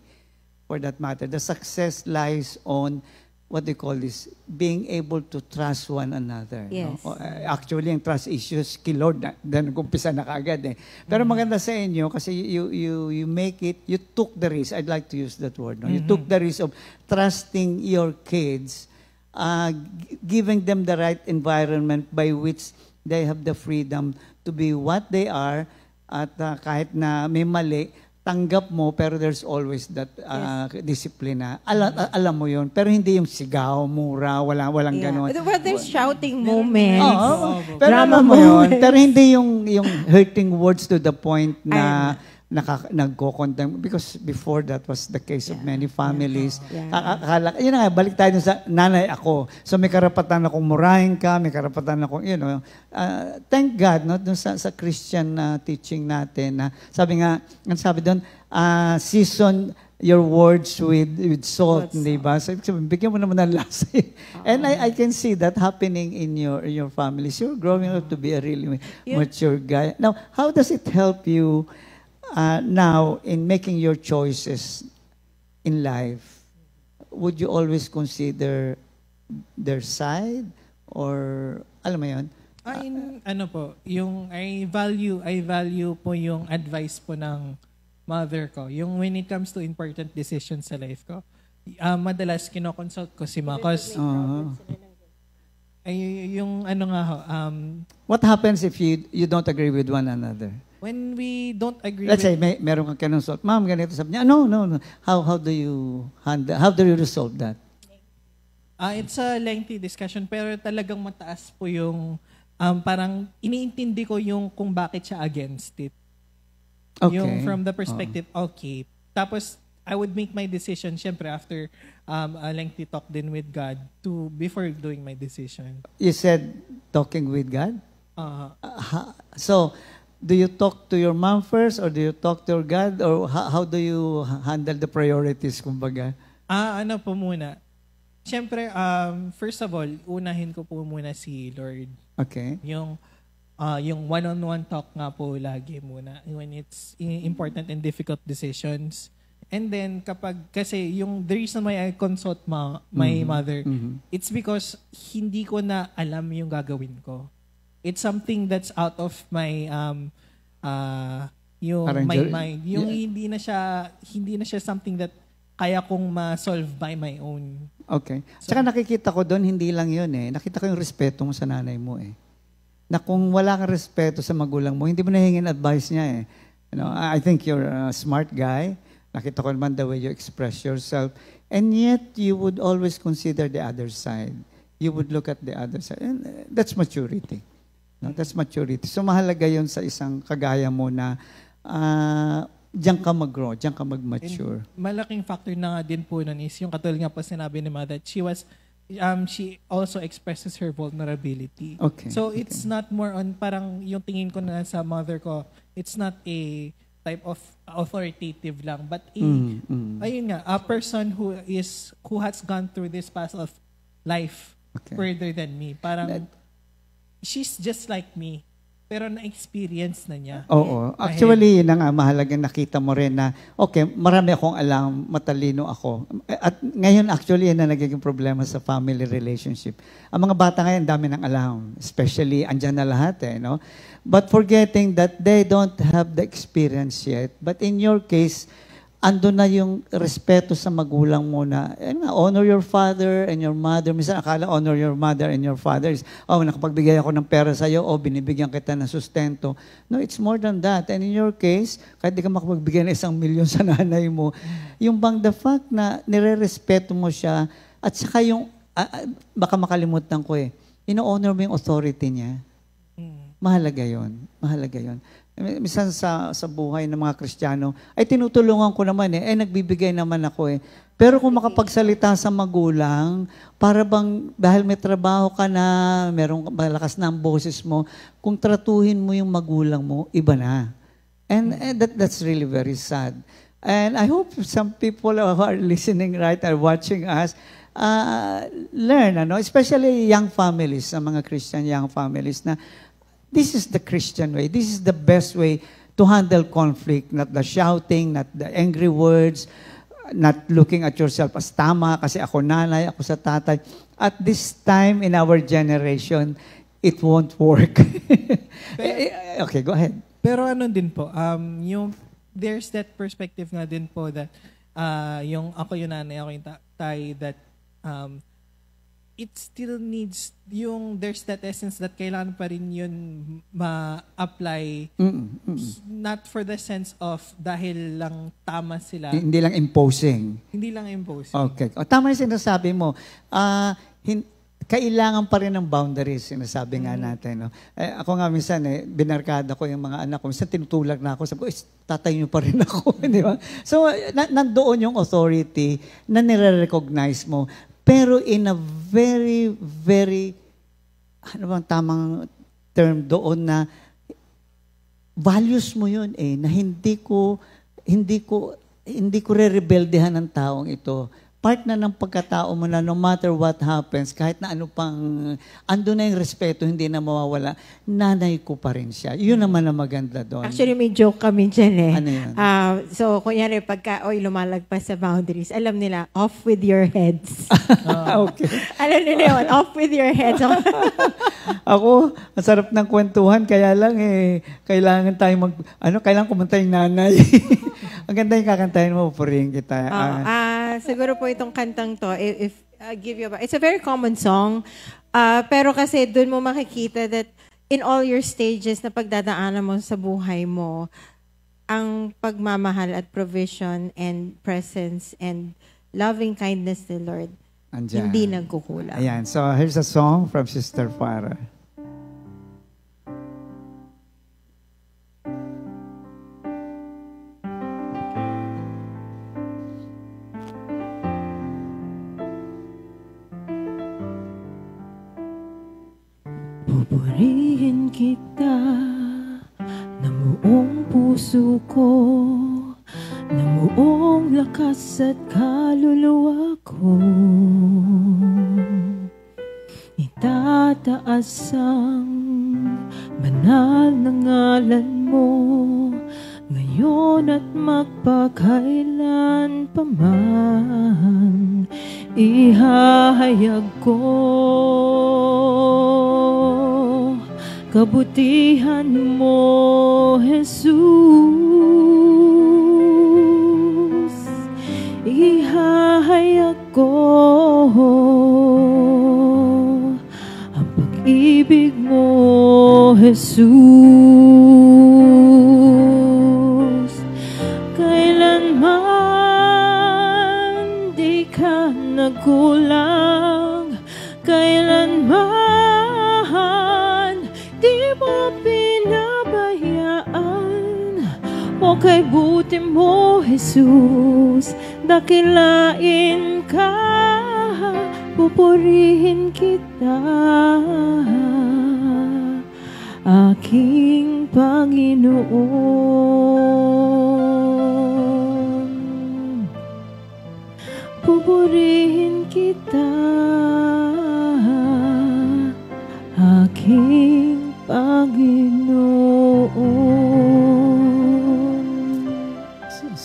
S3: for that matter, the success lies on what they call this, being able to trust one another.
S4: Yes.
S3: No? Actually, ang trust issues, kay Lord, nag-umpisa na kaagad eh. Pero maganda sa inyo kasi you make it, you took the risk, I'd like to use that word, no? You took the risk of trusting your kids, giving them the right environment by which they have the freedom to be what they are, at kahit na may mali, tanggap mo, pero there's always that discipline. Alam mo yun. Pero hindi yung sigaw, mura, walang ganon.
S4: Well, there's shouting moments.
S3: Pero alam mo yun. Pero hindi yung hurting words to the point na nagko-condemn, because before that was the case of many families.
S4: Yeah.
S3: Akala, yun na nga, balik tayo dun sa nanay ako. So may karapatan akong murahin ka, may karapatan akong, thank God, no, dun sa Christian teaching natin, na sabi nga, ang sabi doon, season your words with salt, di ba? So, bigyan mo naman ng lasa. And I can see that happening in your families. You're growing up to be a really mature guy. Now, how does it help you now in making your choices in life? Would you always consider their side? Or, alam mo yun?
S5: Ano po, yung I value po yung advice po ng mother ko. Yung when it comes to important decisions sa life ko, madalas kinoconsult ko si Ma. Cause, yung ano nga ho,
S3: what happens if you don't agree with one another?
S5: when we don't agree
S3: Let's say,
S5: with...
S3: meron kang kinonsult. Ma'am, ganito. Sabi niya, no. How do you resolve that?
S5: It's a lengthy discussion, pero talagang mataas po yung parang iniintindi ko yung kung bakit siya against it.
S3: Okay.
S5: Yung from the perspective, okay. Tapos, I would make my decision, syempre, after a lengthy talk din with God before doing my decision.
S3: You said talking with God? So, do you talk to your mom first, or do you talk to your God, or how do you handle the priorities, kumbaga?
S5: Ano po muna. Syempre, first of all, unahin ko po muna si Lord.
S3: Okay.
S5: Yung one-on-one talk nga po lagi muna when it's important and difficult decisions. And then kasi the reason why I consult my mother, it's because hindi ko na alam yung gagawin ko. It's something that's out of my my mind. Yung hindi na siya something that kaya kong ma-solve by my own.
S3: Okay. Saka nakikita ko doon, hindi lang yun eh. Nakita ko yung respeto mo sa nanay mo eh. Na kung wala kang respeto sa magulang mo, hindi mo nahingin advice niya eh. I think you're a smart guy. Nakita ko naman the way you express yourself. And yet, you would always consider the other side. You would look at the other side. And that's maturity. No? That's maturity. So mahalaga yun sa isang kagaya mo na diyan ka mag-grow, diyan ka mag-mature.
S5: And malaking factor na nga din po nun is yung katulad nga po sinabi ni Ma that she also expresses her vulnerability.
S3: Okay.
S5: So it's not more on parang yung tingin ko na sa mother ko, it's not a type of authoritative lang, but ayun nga, a person who has gone through this path of life further than me. Parang she's just like me. Pero na-experience na niya.
S3: Oo. Actually, yun ang mahalagang nakita mo rin na, okay, marami akong alam, matalino ako. At ngayon, actually, yan na nagiging problema sa family relationship. Ang mga bata ngayon, dami ng alam. Especially, andyan na lahat eh, no? But forgetting that they don't have the experience yet. But in your case, ando na yung respeto sa magulang mo na, honor your father and your mother. Minsan akala honor your mother and your father is, nakapagbigay ako ng pera sa'yo, binibigyan kita ng sustento. No, it's more than that. And in your case, kahit di ka makapagbigay ng 1 milyon sa nanay mo, yung bang the fact na nire-respeto mo siya, at saka yung, baka makalimutan ko ino-honor mo yung authority niya. Mahalaga yun. Mahalaga yun. Minsan sa buhay ng mga Kristiyano, ay tinutulungan ko naman nagbibigay naman ako Pero kung makapagsalita sa magulang, para bang dahil may trabaho ka na, merong malakas na ang boses mo, kung tratuhin mo yung magulang mo, iba na. And that's really very sad. And I hope some people who are listening are watching us, learn, especially young families, sa mga Christian young families, na this is the Christian way. This is the best way to handle conflict. Not the shouting, not the angry words, not looking at yourself as tama kasi ako nanay, ako sa tatay. At this time in our generation, it won't work. Okay, go ahead.
S5: Pero din po, there's that perspective nga din po that yung ako yung nanay, ako yung tatay, that it still needs there's that essence that kailangan pa rin yun ma-apply. Not for the sense of dahil lang tama sila.
S3: Hindi lang imposing.
S5: Hindi lang imposing.
S3: Okay. Tama yung sinasabi mo. kailangan pa rin ng boundaries, sinasabi nga natin. No? Ako nga minsan, binarkada ko yung mga anak ko. Minsan tinutulak na ako. Sabi ko, tatay niyo pa rin ako. Di ba? So, nandoon yung authority na nire-recognize mo. Pero in a very, very, ano bang tamang term doon na values mo yun na hindi ko re-rebeldehan ng taong ito. Part na ng pagkatao mo na no matter what happens, kahit na ano pang, ando na yung respeto, hindi na mawawala, nanay ko pa rin siya. Yun naman ang maganda doon.
S4: Actually, may joke kami dyan
S3: Ano yun?
S4: So, kunyari, pagka, lumalagpas sa boundaries, alam nila, off with your heads.
S3: Okay.
S4: Alam nila yun, off with your heads.
S3: Ako, masarap ng kwentuhan, kaya lang kailangan tayong kailangan kumanta yung nanay. Ang ganda yung kakantahin mo, purihin kita.
S4: Siguro po itong kantang to, if give you it's a very common song, pero kasi doon mo makikita that in all your stages na pagdadaanan mo sa buhay mo, ang pagmamahal at provision and presence and loving kindness ni Lord,
S3: Andyan.
S4: hindi nagkukulang.
S3: Ayan, so here's a song from Sister Farah.
S2: Pupurihin kita na buong puso ko, na buong lakas at kaluluwa ko. Itataas ang banal na ngalan mo, ngayon at magpakailan pa man. Ihahayag ko kabutihan mo, Jesus. Ihahayag ko ang pag-ibig mo, Jesus. Kailanman di ka nagkulang, kailanman di mo pinabayaan. O kay buti mo, Jesus, dakilain ka, pupurihin kita, aking Panginoon. Pupurihin kita, aking Panginoon.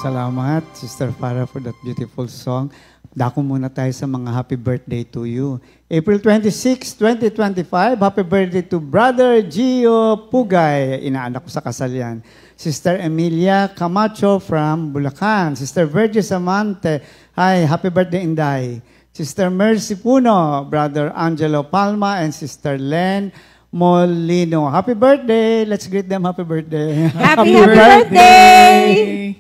S3: Salamat, Sister Farah, for that beautiful song. Dako muna tayo sa mga happy birthday to you. April 26, 2025, happy birthday to Brother Gio Pugay. Inaanak ko sa kasal yan. Sister Emilia Camacho from Bulacan. Sister Virgie Samante. Hi, happy birthday, Inday. Sister Mercy Puno, Brother Angelo Palma, and Sister Len Molino. Happy birthday! Let's greet them. Happy birthday.
S4: Happy birthday!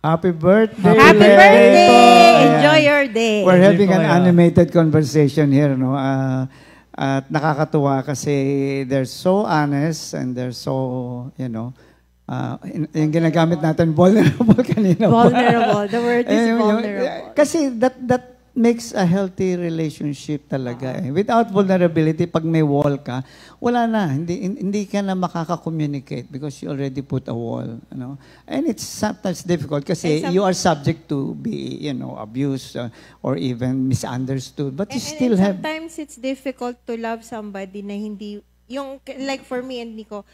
S3: Happy birthday!
S4: Happy birthday!
S3: Ayan.
S4: Enjoy your day.
S3: We're having an
S5: Enjoy po,
S3: animated conversation here, no? At nakakatuwa kasi they're so honest and they're so, yung ginagamit natin, vulnerable kanina.
S4: Vulnerable. The word is vulnerable.
S3: Kasi that makes a healthy relationship talaga. Without vulnerability, pag may wall ka, wala na. Hindi ka na makaka-communicate because you already put a wall. And it's sometimes difficult kasi you are subject to be, abused or even misunderstood. But you still
S4: and
S3: have...
S4: sometimes it's difficult to love somebody na hindi, like for me and Nico,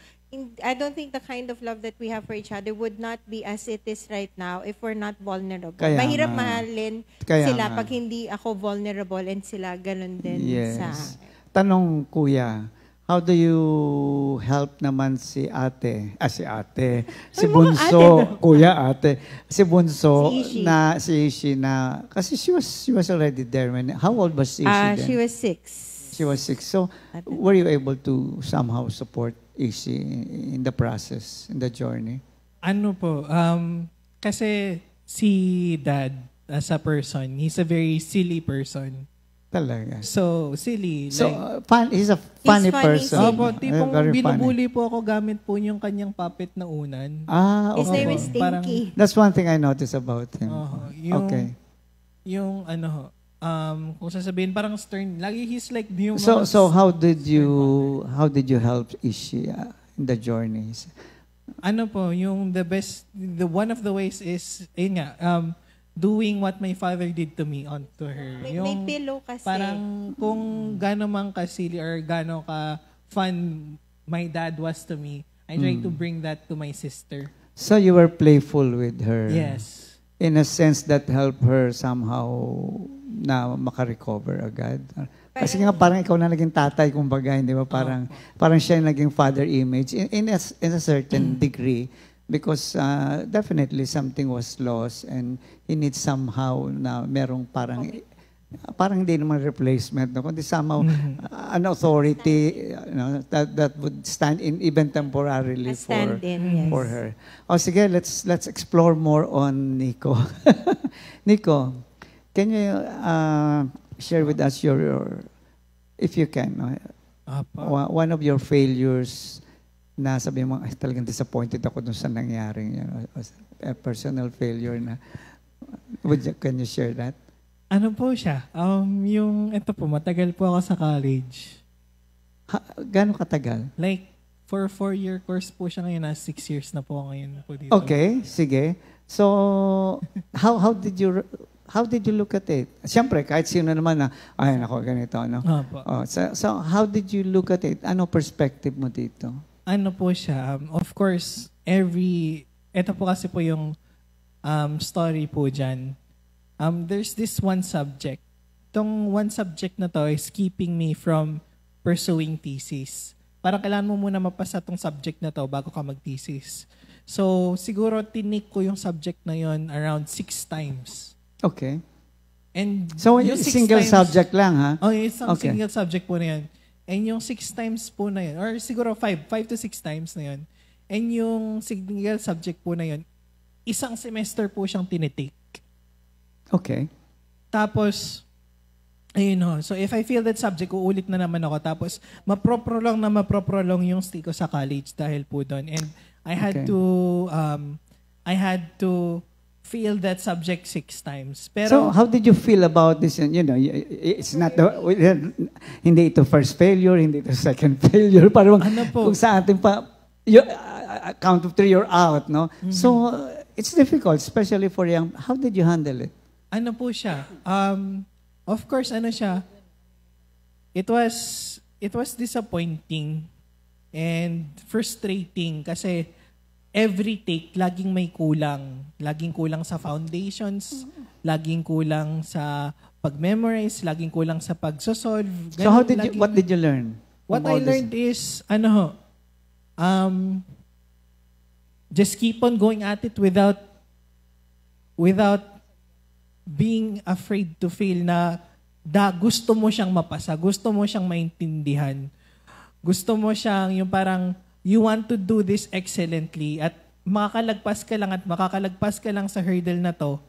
S4: I don't think the kind of love that we have for each other would not be as it is right now if we're not vulnerable.
S3: Kaya
S4: Mahirap
S3: nga.
S4: mahalin
S3: Kaya
S4: sila
S3: nga.
S4: pag hindi ako vulnerable and sila ganun din sa...
S3: Yes. Tanong, kuya, how do you help naman si ate? Si Bunso, kuya, ate. Si Bunso, si Ishi na, kasi she was already there. How old was Ishi then?
S4: She was 6.
S3: She was 6. So, were you able to somehow support Ishi in the process, in the journey?
S5: Ano po, kasi si Dad as a person, he's a very silly person.
S3: Talaga.
S5: So, silly.
S3: So,
S5: like,
S3: he's a funny
S4: funny,
S3: person.
S4: silly.
S5: Opo, tipong
S3: Very funny.
S5: binubuli po ako gamit po yung kanyang puppet na unan.
S4: His
S3: Okay.
S4: name is
S5: Parang-
S4: Stinky.
S3: That's one thing I noticed about him.
S5: Yung,
S3: Okay.
S5: Yung kung sasabihin parang stern, lagi he's like yung
S3: So how did you help Ishi in the journeys?
S5: ano po, yung the one of the ways is, yun nga, doing what my father did to me onto her.
S4: May pillow kasi.
S5: Parang kung gano'n mang kasili or gano'n ka fun my dad was to me, I try to bring that to my sister.
S3: So you were playful with her.
S5: Yes.
S3: In a sense that helped her somehow na makarecover agad. Kasi nga parang ikaw na naging tatay, kumbaga, hindi ba? Parang siya yung naging father image in a certain degree because definitely something was lost and he needs somehow na merong parang hindi naman replacement, no? Kundi somehow an authority that would stand in even temporarily for her. O sige, let's explore more on Nico. Nico, can you share with us your if you can, one of your failures na sabi mo, ay, talagang disappointed ako dun sa nangyaring a personal failure na, can you share that?
S5: Ano po siya? Ito po, matagal po ako sa college.
S3: Gano'ng katagal?
S5: Like, for 4-year course po siya ngayon, 6 years na po ngayon po dito.
S3: Okay, sige. So, how did you look at it? Siyempre, kahit sino naman na, ay, nako, ganito, no?
S5: Opo.
S3: So, how did you look at it? Ano perspective mo dito?
S5: Ano po siya? Of course, ito po kasi po yung story po dyan. There's this one subject. Itong one subject na to is keeping me from pursuing thesis. Parang kailangan mo muna mapasa tong subject na to bago ka mag-thesis. So, siguro tinik ko yung subject na yon around 6 times.
S3: Okay.
S5: And
S3: So,
S5: yung
S3: single
S5: 6 times,
S3: subject lang, ha?
S5: Oh, isang
S3: Okay.
S5: single subject po na yun. And yung 6 times po na yun, or siguro 5 to 6 times na yun. And yung single subject po na yun, isang semester po siyang tinitake.
S3: Okay.
S5: Tapos, ayun ho. So if I feel that subject, uulit na naman ako. Tapos, maproprolong yung stay ko sa college dahil po doon. And I had to fail that subject 6 times. Pero,
S3: So, how did you feel about this? It's not hindi ito first failure, hindi ito second failure. Parang
S5: Ano po?
S3: kung sa atin pa, count of 3, you're out, no? So, it's difficult, especially for young. How did you handle it?
S5: ano po siya? Of course, ano siya? It was disappointing and frustrating kasi every take, laging may kulang. Laging kulang sa foundations, laging kulang sa pag-memorize, laging kulang sa pag-solve.
S3: So, what did you learn?
S5: What
S3: from
S5: I
S3: all this?
S5: learned is, just keep on going at it without being afraid to fail na gusto mo siyang mapasa, gusto mo siyang maintindihan, gusto mo siyang yung parang you want to do this excellently at makakalagpas ka lang sa hurdle na to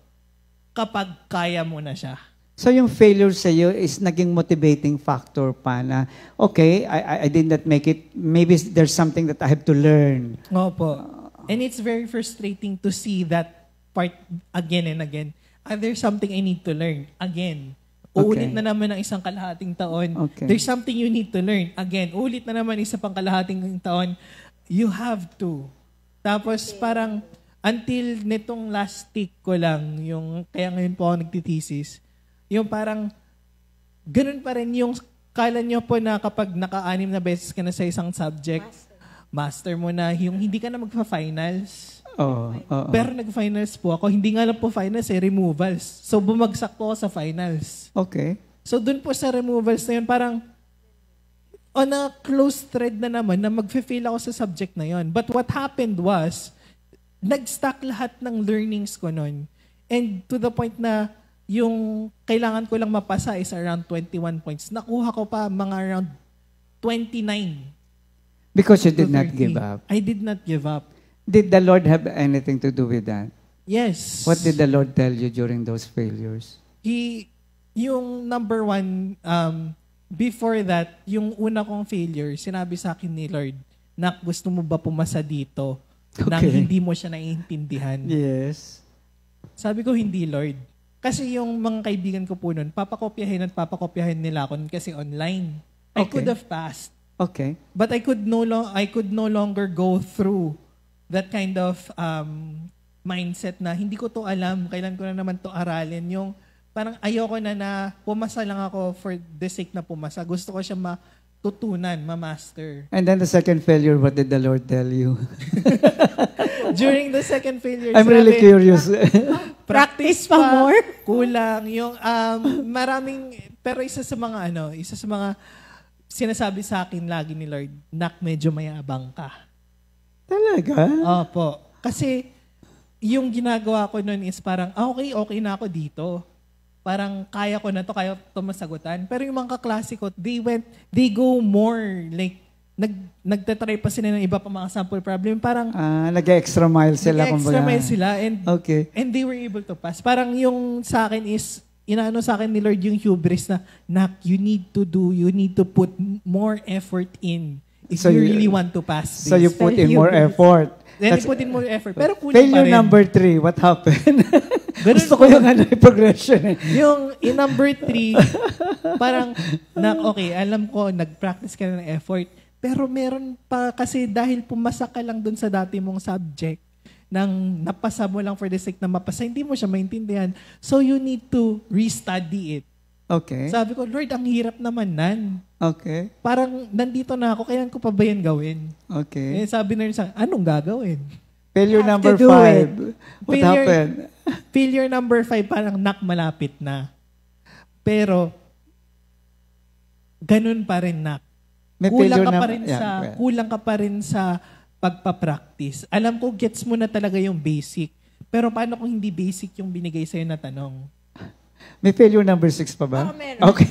S5: kapag kaya mo na siya.
S3: So yung failure sa iyo is naging motivating factor pa na, okay, I did not make it. Maybe there's something that I have to learn.
S5: Opo. And it's very frustrating to see that part again and again. there's something I need to learn. Again, uulit na naman ng isang kalahating taon.
S3: Okay.
S5: There's something you need to learn. Again, ulit na naman isa pang kalahating taon. You have to. Tapos parang, until nitong last week ko lang, kaya ngayon po ako nagtitesis, yung parang, ganun pa rin yung, kala nyo po na kapag naka-6 na beses ka na sa isang subject, master mo na, yung hindi ka na magpa-finals. Pero nag-finals po ako. Hindi nga lang po finals, removals. So, bumagsak po ako sa finals.
S3: Okay.
S5: So, dun po sa removals na yun, parang on a close thread na naman na mag-fail ako sa subject na yun. But what happened was, nag-stack lahat ng learnings ko nun. And to the point na yung kailangan ko lang mapasa is around 21 points. Nakuha ko pa mga around 29.
S3: Because you did
S5: to
S3: not
S5: 30.
S3: give up.
S5: I did not give up.
S3: Did the Lord have anything to do with that?
S5: Yes.
S3: What did the Lord tell you during those failures?
S5: Yung number one, before that, yung una kong failure, sinabi sa akin ni Lord, na gusto mo ba pumasa dito? Nang hindi mo siya naiintindihan.
S3: Yes.
S5: Sabi ko, hindi, Lord. Kasi yung mga kaibigan ko po nun, papakopyahin nila ako kasi online. I could have passed.
S3: Okay.
S5: But I could no longer go through that kind of mindset na hindi ko to alam, kailan ko na naman to aralin. Yung parang ayoko na pumasa lang ako for the sake na pumasa. Gusto ko siya matutunan, ma-master.
S3: And then the second failure, what did the Lord tell you?
S5: During the second failure,
S3: I'm really curious.
S5: practice
S4: pa more?
S5: Kulang. Yung maraming, pero isa sa mga sinasabi sa akin lagi ni Lord, nak, medyo mayabang ka.
S3: Talaga?
S5: Opo. Kasi yung ginagawa ko noon is parang, okay na ako dito. Parang kaya ko na to, kaya to masagutan. Pero yung mga kaklase ko, they go more like, nagtatry pa sila ng iba pa mga sample problem. Parang,
S3: nag-extra mile sila.
S5: Nag-extra mile sila
S3: and
S5: they were able to pass. Parang yung sa akin is, inaano sa akin ni Lord yung hubris na, nak, you need to put more effort in. If you really want to pass this.
S3: So you put in more effort.
S5: Then you put in more effort. Pero kulang
S3: failure
S5: pa rin.
S3: number 3, what happened? Gusto ko yung progression.
S5: Yung in number 3, parang, okay, alam ko, nag-practice ka na ng effort. Pero meron pa, kasi dahil pumasa ka lang dun sa dati mong subject, nang napasa mo lang for the sake na mapasa, hindi mo siya maintindihan. So you need to restudy it.
S3: Okay.
S5: Sabi ko, Lord, ang hirap naman nan.
S3: Okay.
S5: Parang nandito na ako, kailan ko pa ba yan gawin?
S3: Okay.
S5: Sabi na rin sa anong gagawin?
S3: Failure number 5. What happened?
S5: Failure number 5, parang malapit na. Pero, ganun pa rin kulang ka pa rin sa pagpa-practice. Alam ko, gets mo na talaga yung basic. Pero paano kung hindi basic yung binigay sa'yo na tanong?
S3: May failure number 6 pa ba?
S4: Meron.
S3: Okay.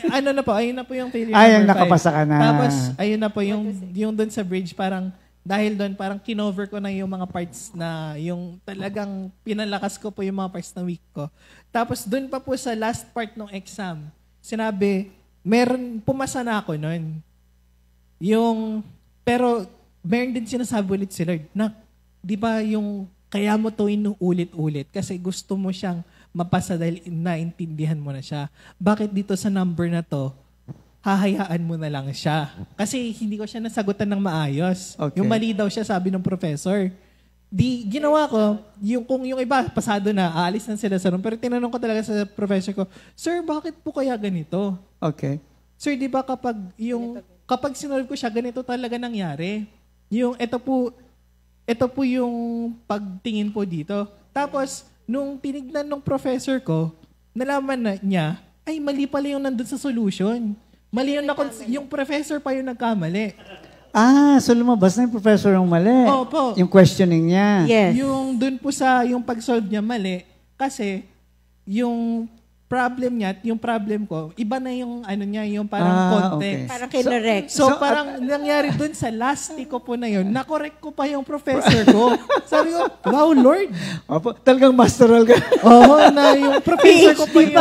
S5: Ayun na po yung failure
S3: yung
S5: number 5.
S3: nakapasa ka na.
S5: Tapos, ayun na po yung doon sa bridge, parang, dahil doon, parang kinover ko na yung mga parts na, yung talagang pinalakas ko po yung mga parts na weak ko. Tapos, doon pa po sa last part ng exam, sinabi, pumasa na ako noon. Pero, meron din sinasabi ulit si Lord, na, di ba yung, kaya mo to inuulit-ulit kasi gusto mo siyang mapasa dahil naintindihan mo na siya. Bakit dito sa number na to, hahayaan mo na lang siya? Kasi hindi ko siya nasagutan ng maayos.
S3: Okay.
S5: Yung mali daw siya, sabi ng professor. Ginawa ko, kung yung iba, pasado na, aalis na sila sa room. Pero tinanong ko talaga sa professor ko, Sir, bakit po kaya ganito?
S3: Okay.
S5: Sir, di ba kapag sinolve ko siya, ganito talaga nangyari? Ito po yung pagtingin po dito. Tapos, nung tinignan ng professor ko, nalaman na niya, ay mali pala yung nandun sa solution. Mali yung professor pa yung nagkamali.
S3: So lumabas na yung professor yung mali.
S5: Opo.
S3: Yung questioning niya.
S4: Yes.
S5: Yung dun po yung pag-solve niya mali, kasi yung problem niya at yung problem ko, iba na yung yung parang context.
S3: Okay.
S4: Parang kinorek.
S5: So parang nangyari dun sa last ko po na yun, nakorek ko pa yung professor ko. Sabi ko, wow, Lord.
S3: Opo, talagang masteral ka.
S5: Oo, na yung professor ko pa yung...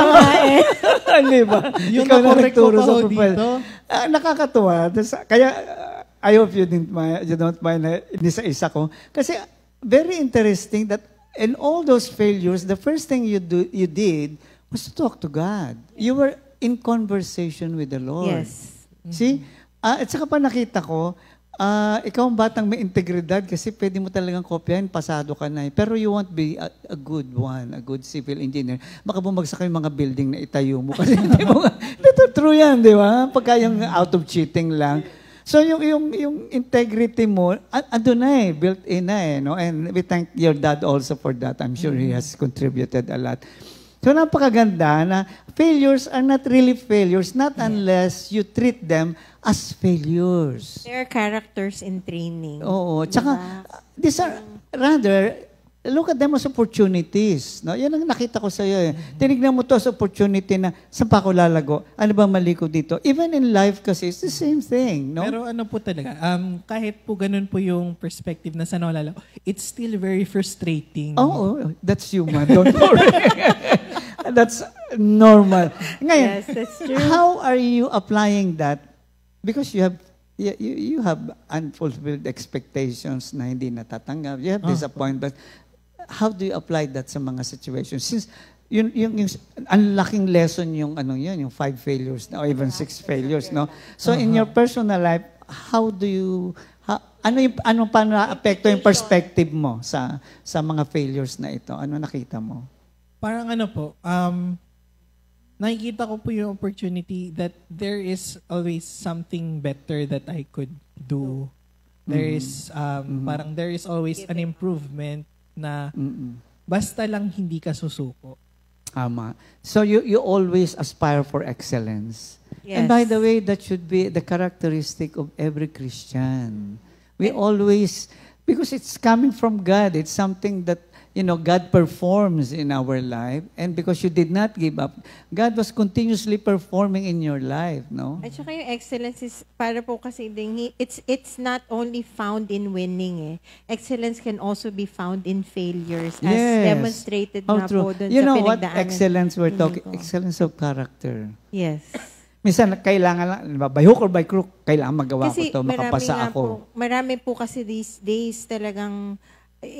S3: Hindi ba?
S5: Yung
S3: Ikaw na
S5: nakorek ko
S3: nagturo
S5: pa
S3: sa
S5: ho
S3: professor.
S5: dito.
S3: Nakakatuwa. Kaya, I hope you don't mind na inisa-isa ko. Kasi, very interesting that And all those failures, the first thing you did was to talk to God. You were in conversation with the Lord.
S4: Yes.
S3: See? At saka pa nakita ko, ikaw ang batang may integridad kasi pwede mo talagang kopyahin, pasado ka na. Pero you won't be a good one, a good civil engineer. Baka bumagsak yung mga building na itayo mo kasi hindi mo nga. Ito true yan, di ba? Pagka yung out of cheating lang. So yung integrity mo, andun na built in na no? And we thank your dad also for that. I'm sure he has contributed a lot. So napakaganda na failures are not really failures, not unless you treat them as failures.
S4: They're characters in training.
S3: Oo. Tsaka, these are, rather, look at them as opportunities. No? Yan ang nakita ko sa iyo. Tinignan mo to as opportunity na, saan pa ako lalago? Ano ba mali ko dito? Even in life kasi, it's the same thing. No?
S5: Pero ano po talaga, kahit po ganun po yung perspective na saan ako lalago, it's still very frustrating.
S3: Oh, that's human. Don't worry. That's normal. Ngayon,
S4: Yes, that's true.
S3: how are you applying that? Because you have unfulfilled expectations na hindi natatanggap. You have disappointment. How do you apply that sa mga situations? Since yung ang laking lesson yung 5 failures or even 6 failures, no? So in your personal life, how do you ano pa na-apekto yung perspective mo sa mga failures na ito? Ano nakita mo?
S5: Parang ano po, nakikita ko po yung opportunity that there is always something better that I could do. There is, parang there is always an improvement na basta lang hindi ka susuko.
S3: Tama. So you always aspire for excellence.
S4: Yes.
S3: And by the way, that should be the characteristic of every Christian. We always, because it's coming from God, it's something that God performs in our life. And because you did not give up, God was continuously performing in your life, no?
S4: At saka yung excellence is, para po kasi it's not only found in winning Excellence can also be found in failures as demonstrated
S3: How
S4: nga po
S3: true.
S4: dun
S3: You
S4: sa
S3: know what?
S4: pinagdaanan.
S3: Excellence we're
S4: ninyo
S3: talking,
S4: po.
S3: excellence of character.
S4: Yes.
S3: Minsan, kailangan lang, by hook or by crook, kailangan magawa
S4: Kasi
S3: ko to, makapasa
S4: nga
S3: ako.
S4: po, marami po kasi these days talagang,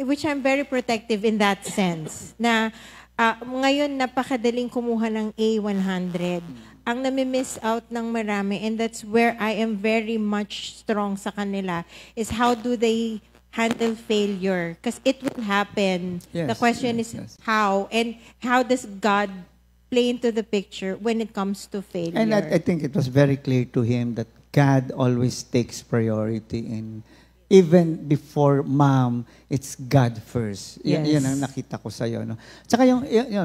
S4: which I'm very protective in that sense, na ngayon napakadaling kumuha ng A100. Ang nami-miss out ng marami, and that's where I am very much strong sa kanila, is how do they handle failure? Because it will happen.
S3: Yes,
S4: The question
S3: yes,
S4: is
S3: yes.
S4: how, and how does God play into the picture when it comes to failure?
S3: And I think it was very clear to him that God always takes priority in even before mom, it's God first.
S4: Yes.
S3: Yan ang nakita ko sa'yo. No? Tsaka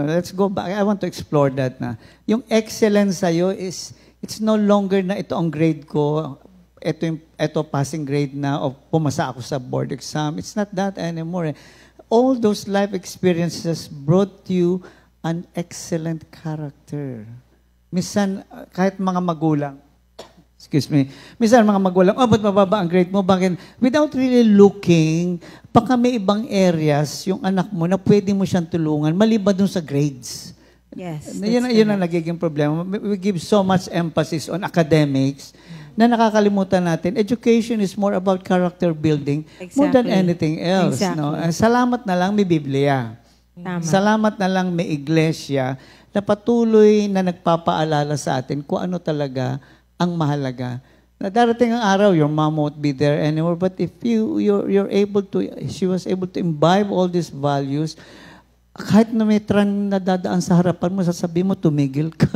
S3: let's go back. I want to explore that na. Yung excellence sa'yo is, it's no longer na ito ang grade ko, ito passing grade na, o pumasa ako sa board exam. It's not that anymore. All those life experiences brought you an excellent character. Minsan, kahit mga magulang, minsan mga magulang, ba't mababa ang grade mo? Bakit? Without really looking, baka may ibang areas, yung anak mo, na pwede mo siyang tulungan, maliban dun sa grades.
S4: Yes.
S3: Yun ang nagiging problema. We give so much emphasis on academics na nakakalimutan natin. Education is more about character building more than
S4: Exactly.
S3: anything else.
S4: Exactly.
S3: No? Salamat na lang may Biblia.
S4: Tama.
S3: Salamat na lang may iglesia na patuloy na nagpapaalala sa atin kung ano talaga ang mahalaga. Na darating ang araw, your mom won't be there anymore, but if you're able to, she was able to imbibe all these values, kahit na may tran na dadaan sa harapan mo, sasabihin mo, tumigil ka.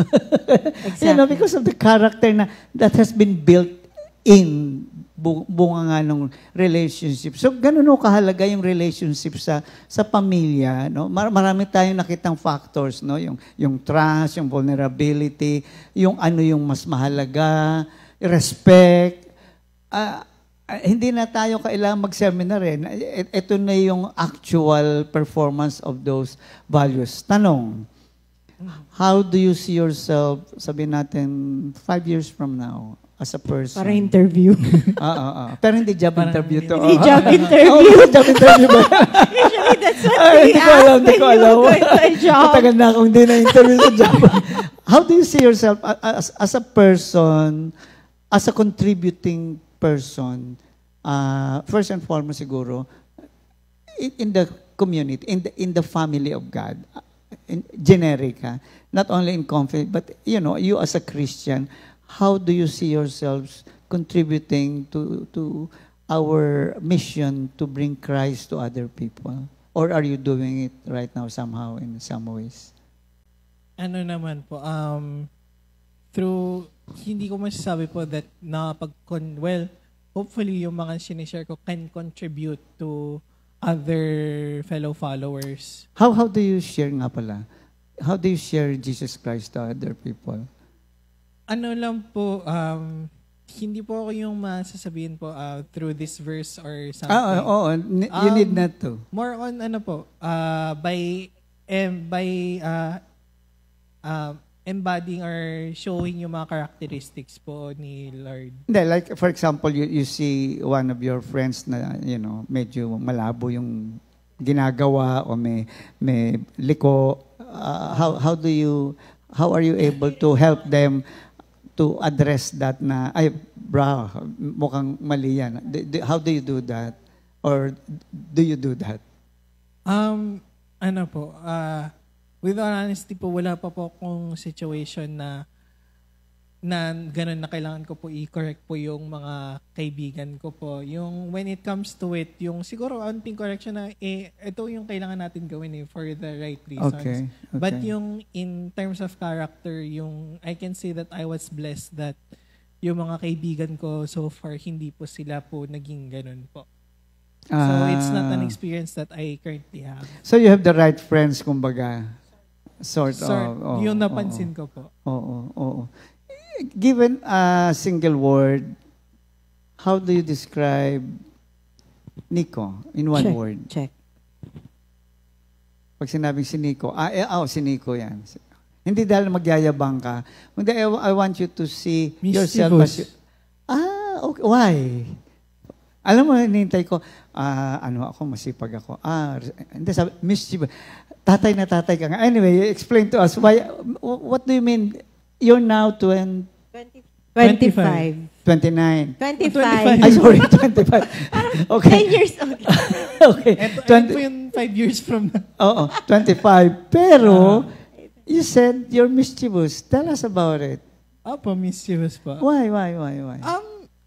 S4: Exactly.
S3: Because of the character na that has been built in bunga nga ng relationship. So, ganun o kahalaga yung relationship sa pamilya. No? Marami tayong nakitang factors. No? Yung trust, yung vulnerability, yung ano yung mas mahalaga, respect. Hindi na tayo kailangan mag-seminar Ito na yung actual performance of those values. Tanong, how do you see yourself, sabihin natin, 5 years from now? As a person.
S4: Para interview.
S3: Pero hindi job interview to.
S4: Hindi job interview.
S3: Hindi job interview ba?
S4: Usually, that's what
S3: Ay,
S4: they
S3: hindi ko alam.
S4: going to a job.
S3: Matagal na akong hindi na-interview sa job. How do you see yourself as a person, as a contributing person, first and foremost siguro, in the community, in the family of God, in generic, not only in conflict, but you as a Christian, how do you see yourselves contributing to our mission to bring Christ to other people? Or are you doing it right now somehow in some ways?
S5: Ano naman po, through, hindi ko masasabi po that hopefully yung mga sinishare ko can contribute to other fellow followers.
S3: How do you share nga pala? How do you share Jesus Christ to other people?
S5: Ano lang po, hindi po ako yung masasabihin po through this verse or something.
S3: You need not to.
S5: More on ano po, by embodying or showing yung mga characteristics po ni Lord.
S3: Hindi, like for example, you see one of your friends na, medyo malabo yung ginagawa o may liko. How are you able to help them to address that na, ay, bro, mukhang mali yan. How do you do that? Or do you do that?
S5: Ano po, with all honesty po, wala pa po akong situation na ganun na kailangan ko po i-correct po yung mga kaibigan ko po. Yung when it comes to it, yung siguro anting correction na, ito yung kailangan natin gawin for the right reasons.
S3: Okay.
S5: But yung in terms of character, yung I can say that I was blessed that yung mga kaibigan ko so far, hindi po sila po naging ganun po. So it's not an experience that I currently have.
S3: So you have the right friends, kumbaga. Sort of.
S5: Yung napansin ko po.
S3: Oo. Given a single word, how do you describe Nico in one word?
S4: Check.
S3: Pag sinabing si Nico, si Nico yan. Hindi dahil magyayabang ka. Hindi, I want you to see yourself as okay. Why? Alam mo, hinihintay ko, masipag ako. Hindi, sabi, mischievous. Tatay na tatay ka nga. Anyway, explain to us, what do you mean? You're now
S4: 25.
S3: 29.
S4: 25.
S3: Ay, sorry, 25. Okay.
S4: 10 years old.
S3: Okay.
S5: Ito po yung 5 years from now.
S3: Oo, 25. Pero, you said you're mischievous. Tell us about it.
S5: Opo, mischievous po.
S3: Why?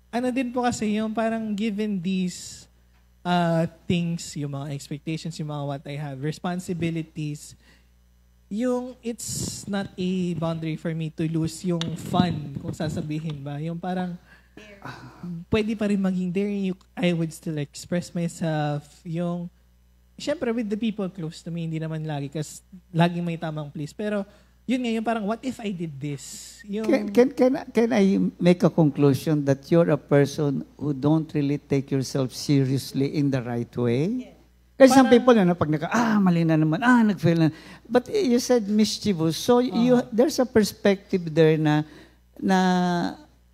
S5: Ano din po kasi yung parang given these things, yung mga expectations, yung mga what I have, responsibilities, yung it's not a boundary for me to lose yung fun, kung sasabihin ba. Yung parang, pwede pa rin maging daring, I would still express myself. Yung, syempre with the people close to me, hindi naman lagi, kasi laging may tamang please. Pero, yun nga, yung parang, what if I did this? Yung,
S3: can I make a conclusion that you're a person who don't really take yourself seriously in the right way? Kasi some people, pag mali na naman, nag-fail na. But you said mischievous. So there's a perspective there na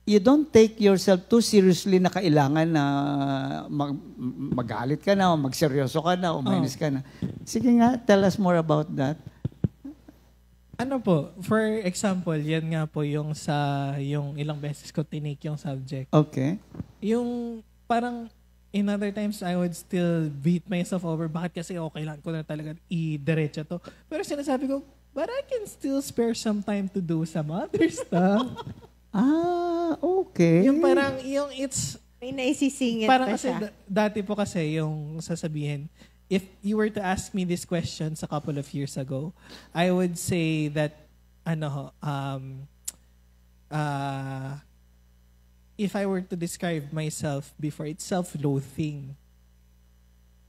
S3: you don't take yourself too seriously na kailangan na magalit ka na, o magseryoso ka na, o mainis ka na. Sige nga, tell us more about that.
S5: Ano po, for example, yan nga po yung ilang beses ko tinake yung subject.
S3: Okay.
S5: Yung parang in other times, I would still beat myself over. Bakit kasi kailangan ko na talaga i-diretso to. Pero sinasabi ko, but I can still spare some time to do some other stuff.
S3: Okay.
S5: Yung parang, it's...
S4: May naisisingit
S5: parang
S4: pa
S5: kasi,
S4: siya.
S5: dati po kasi yung sasabihin, if you were to ask me these questions a couple of years ago, I would say that, if I were to describe myself before, it's self-loathing.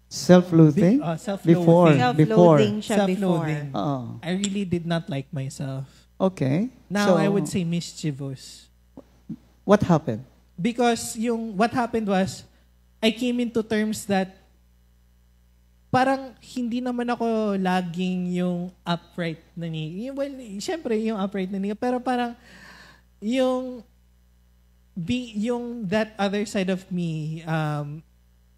S3: Self-loathing?
S5: Self-loathing.
S4: Self-loathing siya
S5: Self-loathing.
S4: before.
S5: I really did not like myself.
S3: Okay.
S5: Now, I would say mischievous.
S3: What happened?
S5: Because what happened was, I came into terms that parang hindi naman ako laging yung upright na syempre yung upright na pero parang yung that other side of me,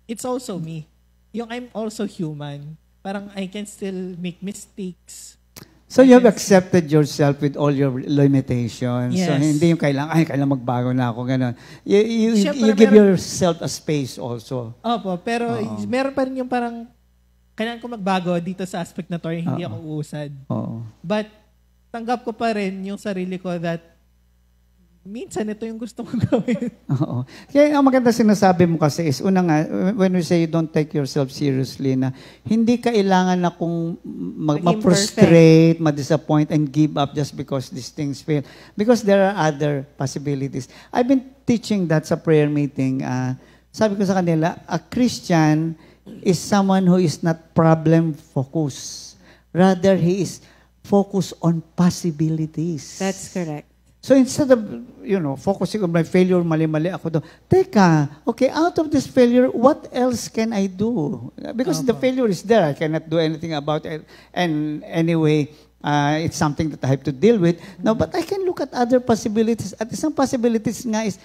S5: it's also me. Yung I'm also human. Parang I can still make mistakes.
S3: So you have accepted yourself with all your limitations.
S5: Yes.
S3: So hindi yung kailangan magbago na ako, gano'n. You
S5: Siyempre,
S3: give yourself a space also.
S5: Opo, pero meron pa rin yung parang kailangan ko magbago dito sa aspect na to, hindi ako uusad.
S3: Oo.
S5: But, tanggap ko pa rin yung sarili ko that minsan ito yung gusto kong gawin.
S3: Oo. Kaya ang maganda sinasabi mo kasi is, una nga, when we say you don't take yourself seriously, na hindi kailangan na kung ma-frustrate, ma-disappoint, and give up just because these things fail. Because there are other possibilities. I've been teaching that sa prayer meeting. Sabi ko sa kanila, a Christian is someone who is not problem-focused. Rather, he is focused on possibilities.
S4: That's correct.
S3: So instead of, focusing on my failure, mali-mali ako doon, teka, okay, out of this failure, what else can I do? Because the failure is there. I cannot do anything about it. And anyway, it's something that I have to deal with. No, but I can look at other possibilities. At isang possibilities nga is,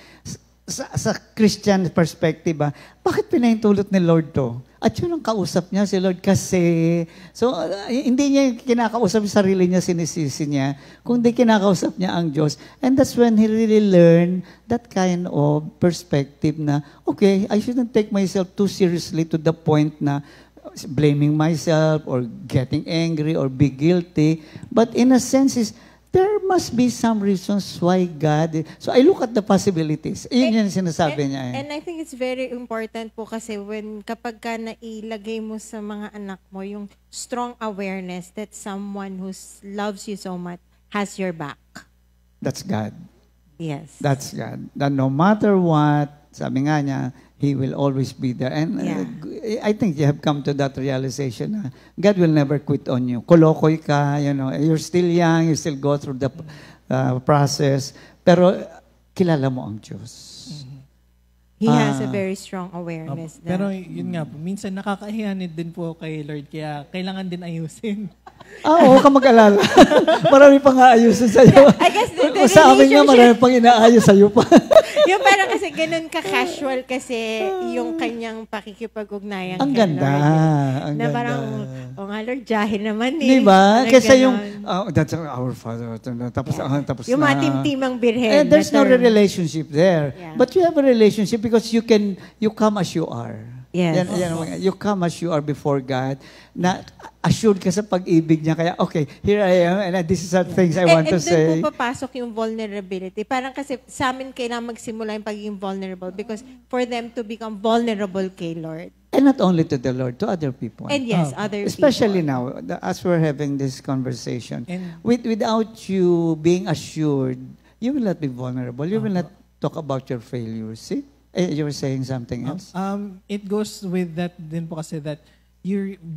S3: sa Christian perspective, bakit pinahintulot ni Lord to? At yun ang kausap niya, si Lord, kasi, so, hindi niya kinakausap yung sarili niya, sinisisi niya, kundi kinakausap niya ang Diyos. And that's when he really learned that kind of perspective na, okay, I shouldn't take myself too seriously to the point na blaming myself or getting angry or be guilty. But in a sense is, there must be some reasons why God... So I look at the possibilities. Iyon yung sinasabi niya.
S4: And I think it's very important po kasi kapag ka nailagay mo sa mga anak mo yung strong awareness that someone who loves you so much has your back.
S3: That's God.
S4: Yes.
S3: That's God. That no matter what, sabi nga niya, He will always be there. And I think you have come to that realization na God will never quit on you. Kolokoy ka, you're still young, you still go through the process, pero kilala mo ang Diyos.
S4: He has a very strong awareness.
S5: Pero yun nga po, minsan nakakahiyanid din po kay Lord, kaya kailangan din ayusin.
S3: Oo, ka mag-alala. Marami pang aayusin sa'yo.
S4: I guess the
S3: sa amin nga, marami pang inaayos sa'yo pa.
S4: Yung parang kasi ganun ka-casual kasi yung kanyang pakikipag-ugnayan
S3: ang
S4: kay
S3: ganda.
S4: Lord.
S3: Ang
S4: na
S3: ganda.
S4: parang, Nga Lord, jahil naman eh.
S3: Diba?
S4: Parang
S3: Kasi
S4: ganon.
S3: yung, that's our Father. Tapos
S4: yung
S3: na.
S4: matimtimang birhen.
S3: There's no relationship there.
S4: Yeah.
S3: But you have a relationship because you come as you are.
S4: Yes.
S3: You come as you are before God, na assured ka sa pag-ibig niya. Kaya, okay, here I am, and this is the things I want to say.
S4: And doon po papasok yung vulnerability. Parang kasi sa amin kailangan magsimula yung pagiging vulnerable because for them to become vulnerable kay Lord.
S3: And not only to the Lord, to other people.
S4: And yes, other
S3: Especially
S4: people.
S3: now, as we're having this conversation,
S5: And-
S3: without you being assured, you will not be vulnerable. You will not talk about your failures. See? You were saying something else?
S5: It goes with that din po kasi that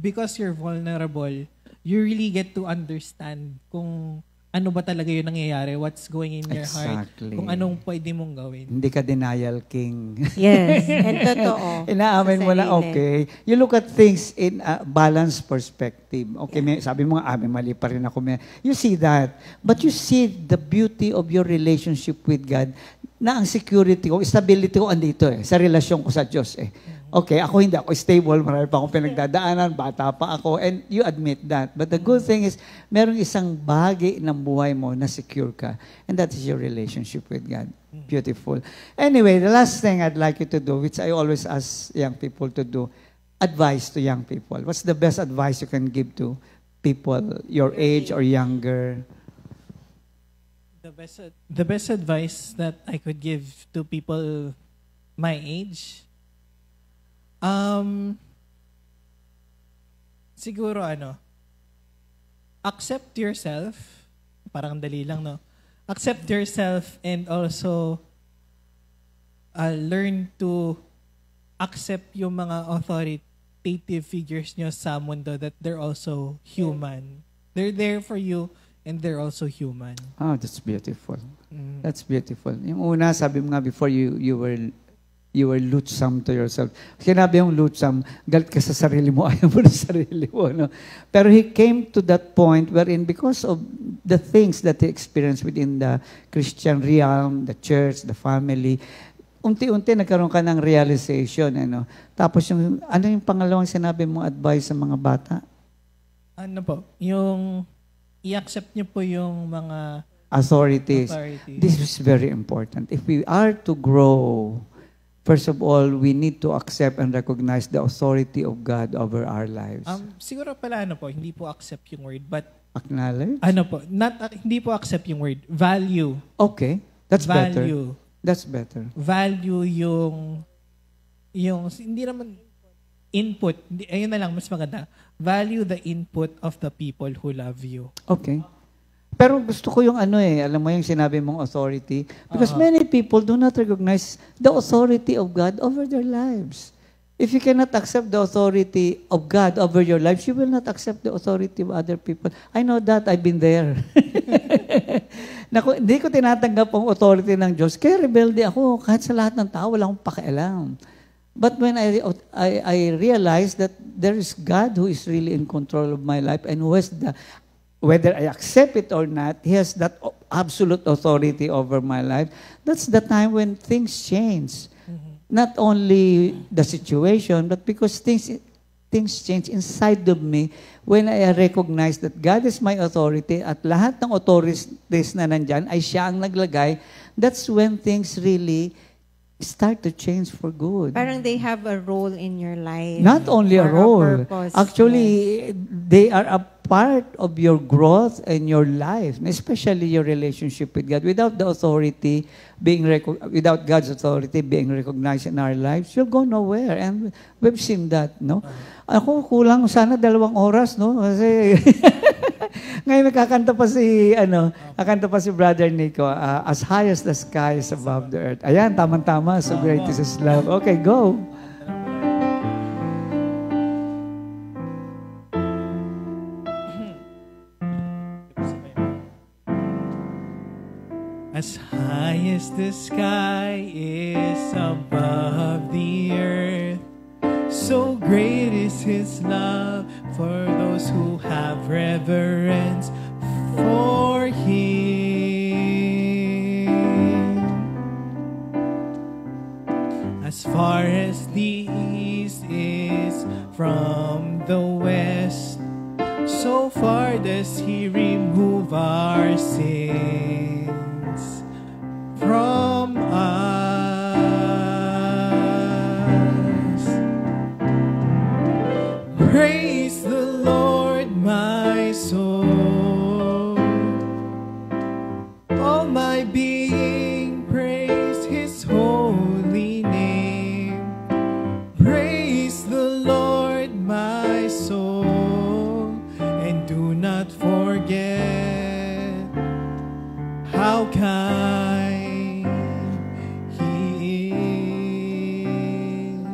S5: because you're vulnerable, you really get to understand kung ano ba talaga yung nangyayari, what's going in your heart,
S3: Exactly.
S5: kung anong pwede mong gawin.
S3: Hindi ka denial king.
S4: Yes, and totoo.
S3: Inaamin mo na,
S4: Sa sarili.
S3: okay. You look at things in a balanced perspective. Okay, sabi mo nga, mali pa rin ako. You see that. But you see the beauty of your relationship with God na ang security ko, stability ko andito sa relasyon ko sa Diyos Okay, ako hindi ako stable, marami pa akong pinagdadaanan, bata pa ako, and you admit that. But the good thing is, merong isang bahagi ng buhay mo na secure ka, and that is your relationship with God. Beautiful. Anyway, the last thing I'd like you to do, which I always ask young people to do, advice to young people. What's the best advice you can give to people your age or younger?
S5: The best advice that I could give to people my age, siguro accept yourself, parang dali lang, no? Accept yourself and also learn to accept yung mga authoritative figures nyo sa mundo that they're also human. They're there for you and they're also human.
S3: Oh, that's beautiful. That's beautiful. Yung una, sabi mo nga before you were loathsome to yourself. Sinabi yung loathsome, galit ka sa sarili mo, ayaw mo na sarili mo. No? Pero he came to that point wherein because of the things that he experienced within the Christian realm, the church, the family, unti-unti nagkaroon ka ng realization. Tapos ano yung pangalawang sinabi mo advice sa mga bata?
S5: Ano po? Yung i-accept nyo po yung mga
S3: Authorities.
S5: authorities.
S3: This is very important. If we are to grow first of all, we need to accept and recognize the authority of God over our lives.
S5: Siguro pala hindi po accept yung word, but
S3: Acknowledge?
S5: hindi po accept yung word. Value.
S3: Okay, that's better.
S5: Value.
S3: That's better.
S5: Value yung hindi naman input. Ayun na lang, mas maganda. Value the input of the people who love you.
S3: Okay. Pero gusto ko yung alam mo yung sinabi mong authority. Because many people do not recognize the authority of God over their lives. If you cannot accept the authority of God over your lives, you will not accept the authority of other people. I know that. I've been there. Hindi ko tinatanggap ang authority ng Diyos. Kaya rebelde ako. Kahit sa lahat ng tao, wala akong pakialam. But when I realized that there is God who is really in control of my life and who has whether I accept it or not, He has that absolute authority over my life, that's the time when things change. Not only the situation, but because things change inside of me when I recognize that God is my authority at lahat ng authorities na nandyan ay siya ang naglagay, that's when things really start to change for good.
S4: Parang they have a role in your life.
S3: Not only a
S4: or
S3: role.
S4: purpose.
S3: Actually, they are a part of your growth and your life, especially your relationship with God. Without the authority without God's authority being recognized in our lives, you'll go nowhere. And we've seen that, no? Ako, kulang sana 2 oras, no? Kasi ngayon nakakanta pa si Brother Nico, as high as the sky is above the earth. Ayan, tama-tama. So great is His love. Okay, go.
S5: As high as the sky is above the earth, so great is His love for those who have reverence for Him. As far as the east is from the west, so far does He remove our sins from us. Praise the Lord, my soul. All my being, praise His holy name. Praise the Lord, my soul, and do not forget how kind He is,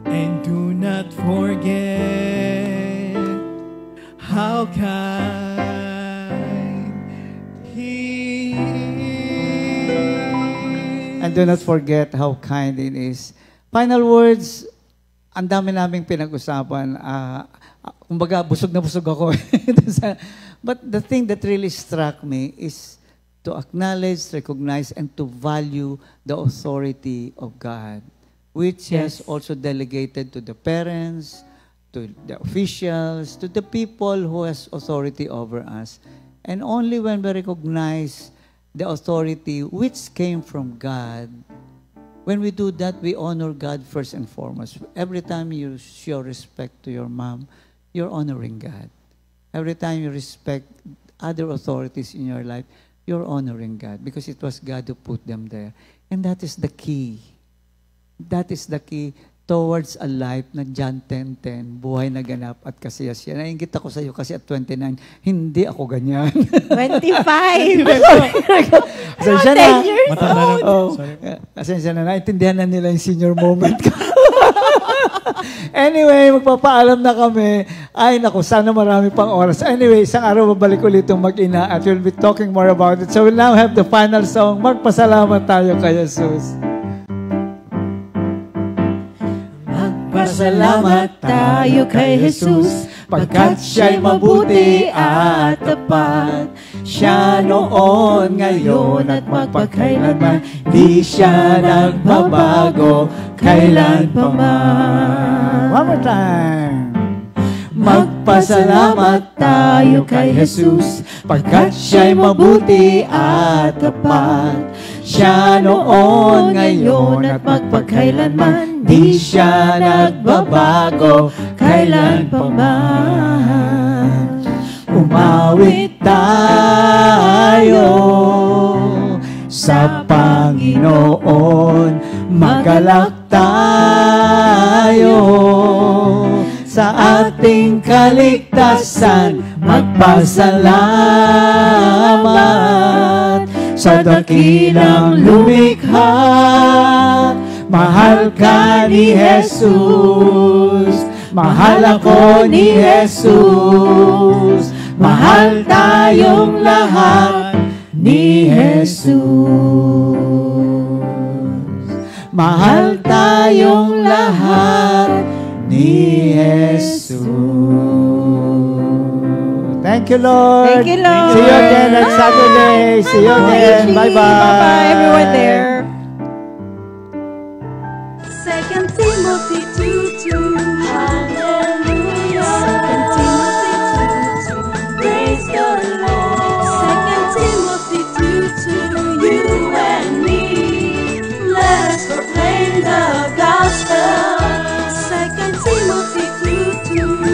S5: and do not forget how kind He is.
S3: And do not forget how kind it is. Final words, ang dami naming pinag-usapan. Kumbaga, busog na busog ako. But the thing that really struck me is to acknowledge, recognize, and to value the authority of God, which has also delegated to the parents, to the officials, to the people who has authority over us. And only when we recognize the authority which came from God, when we do that, we honor God first and foremost. Every time you show respect to your mom, you're honoring God. Every time you respect other authorities in your life, you're honoring God because it was God who put them there. And that is the key. That is the key towards a life na John 10:10, buhay na ganap at kasiyasiya. Nainggit ako sa iyo kasi at 29, hindi ako ganyan.
S4: 25.
S3: Asensya na.
S4: 10 years
S5: Matanda na.
S3: Oh,
S5: Sorry.
S3: asensya na. Naintindihan na nila yung senior moment ko. Anyway, magpapaalam na kami. Ay, naku, sana marami pang oras. Anyway, isang araw babalik ulit itong mag-ina at we'll be talking more about it. So we'll now have the final song. Magpasalamat tayo kay Jesus.
S2: Magpasalamat tayo kay Jesus, pagkat siya'y mabuti at tapat. Siya noon, ngayon at magpakailanman, di siya nagbabago kailan pa man.
S3: One more time.
S2: Magpasalamat tayo kay Jesus, pagkat siya'y mabuti at tapat.
S3: Siya noon, ngayon at magpagkailanman, di siya nagbabago, kailan pa man. Umawit tayo sa Panginoon, magalak tayo sa ating kaligtasan, magpasalamat sa dakilang lumikha. Mahal ka ni Jesus, mahal ako ni Jesus, mahal tayong lahat ni Jesus. Mahal tayong lahat ni Jesus. Thank you, Lord.
S4: Thank you, Lord.
S3: See you again next Saturday. See you again. Bye-bye.
S4: Bye-bye, everyone there.
S2: 2 Timothy 2:2. Hallelujah. 2 Timothy 2:2. Praise the Lord. 2 Timothy 2:2. You and me, let us proclaim the gospel. 2 Timothy 2:2.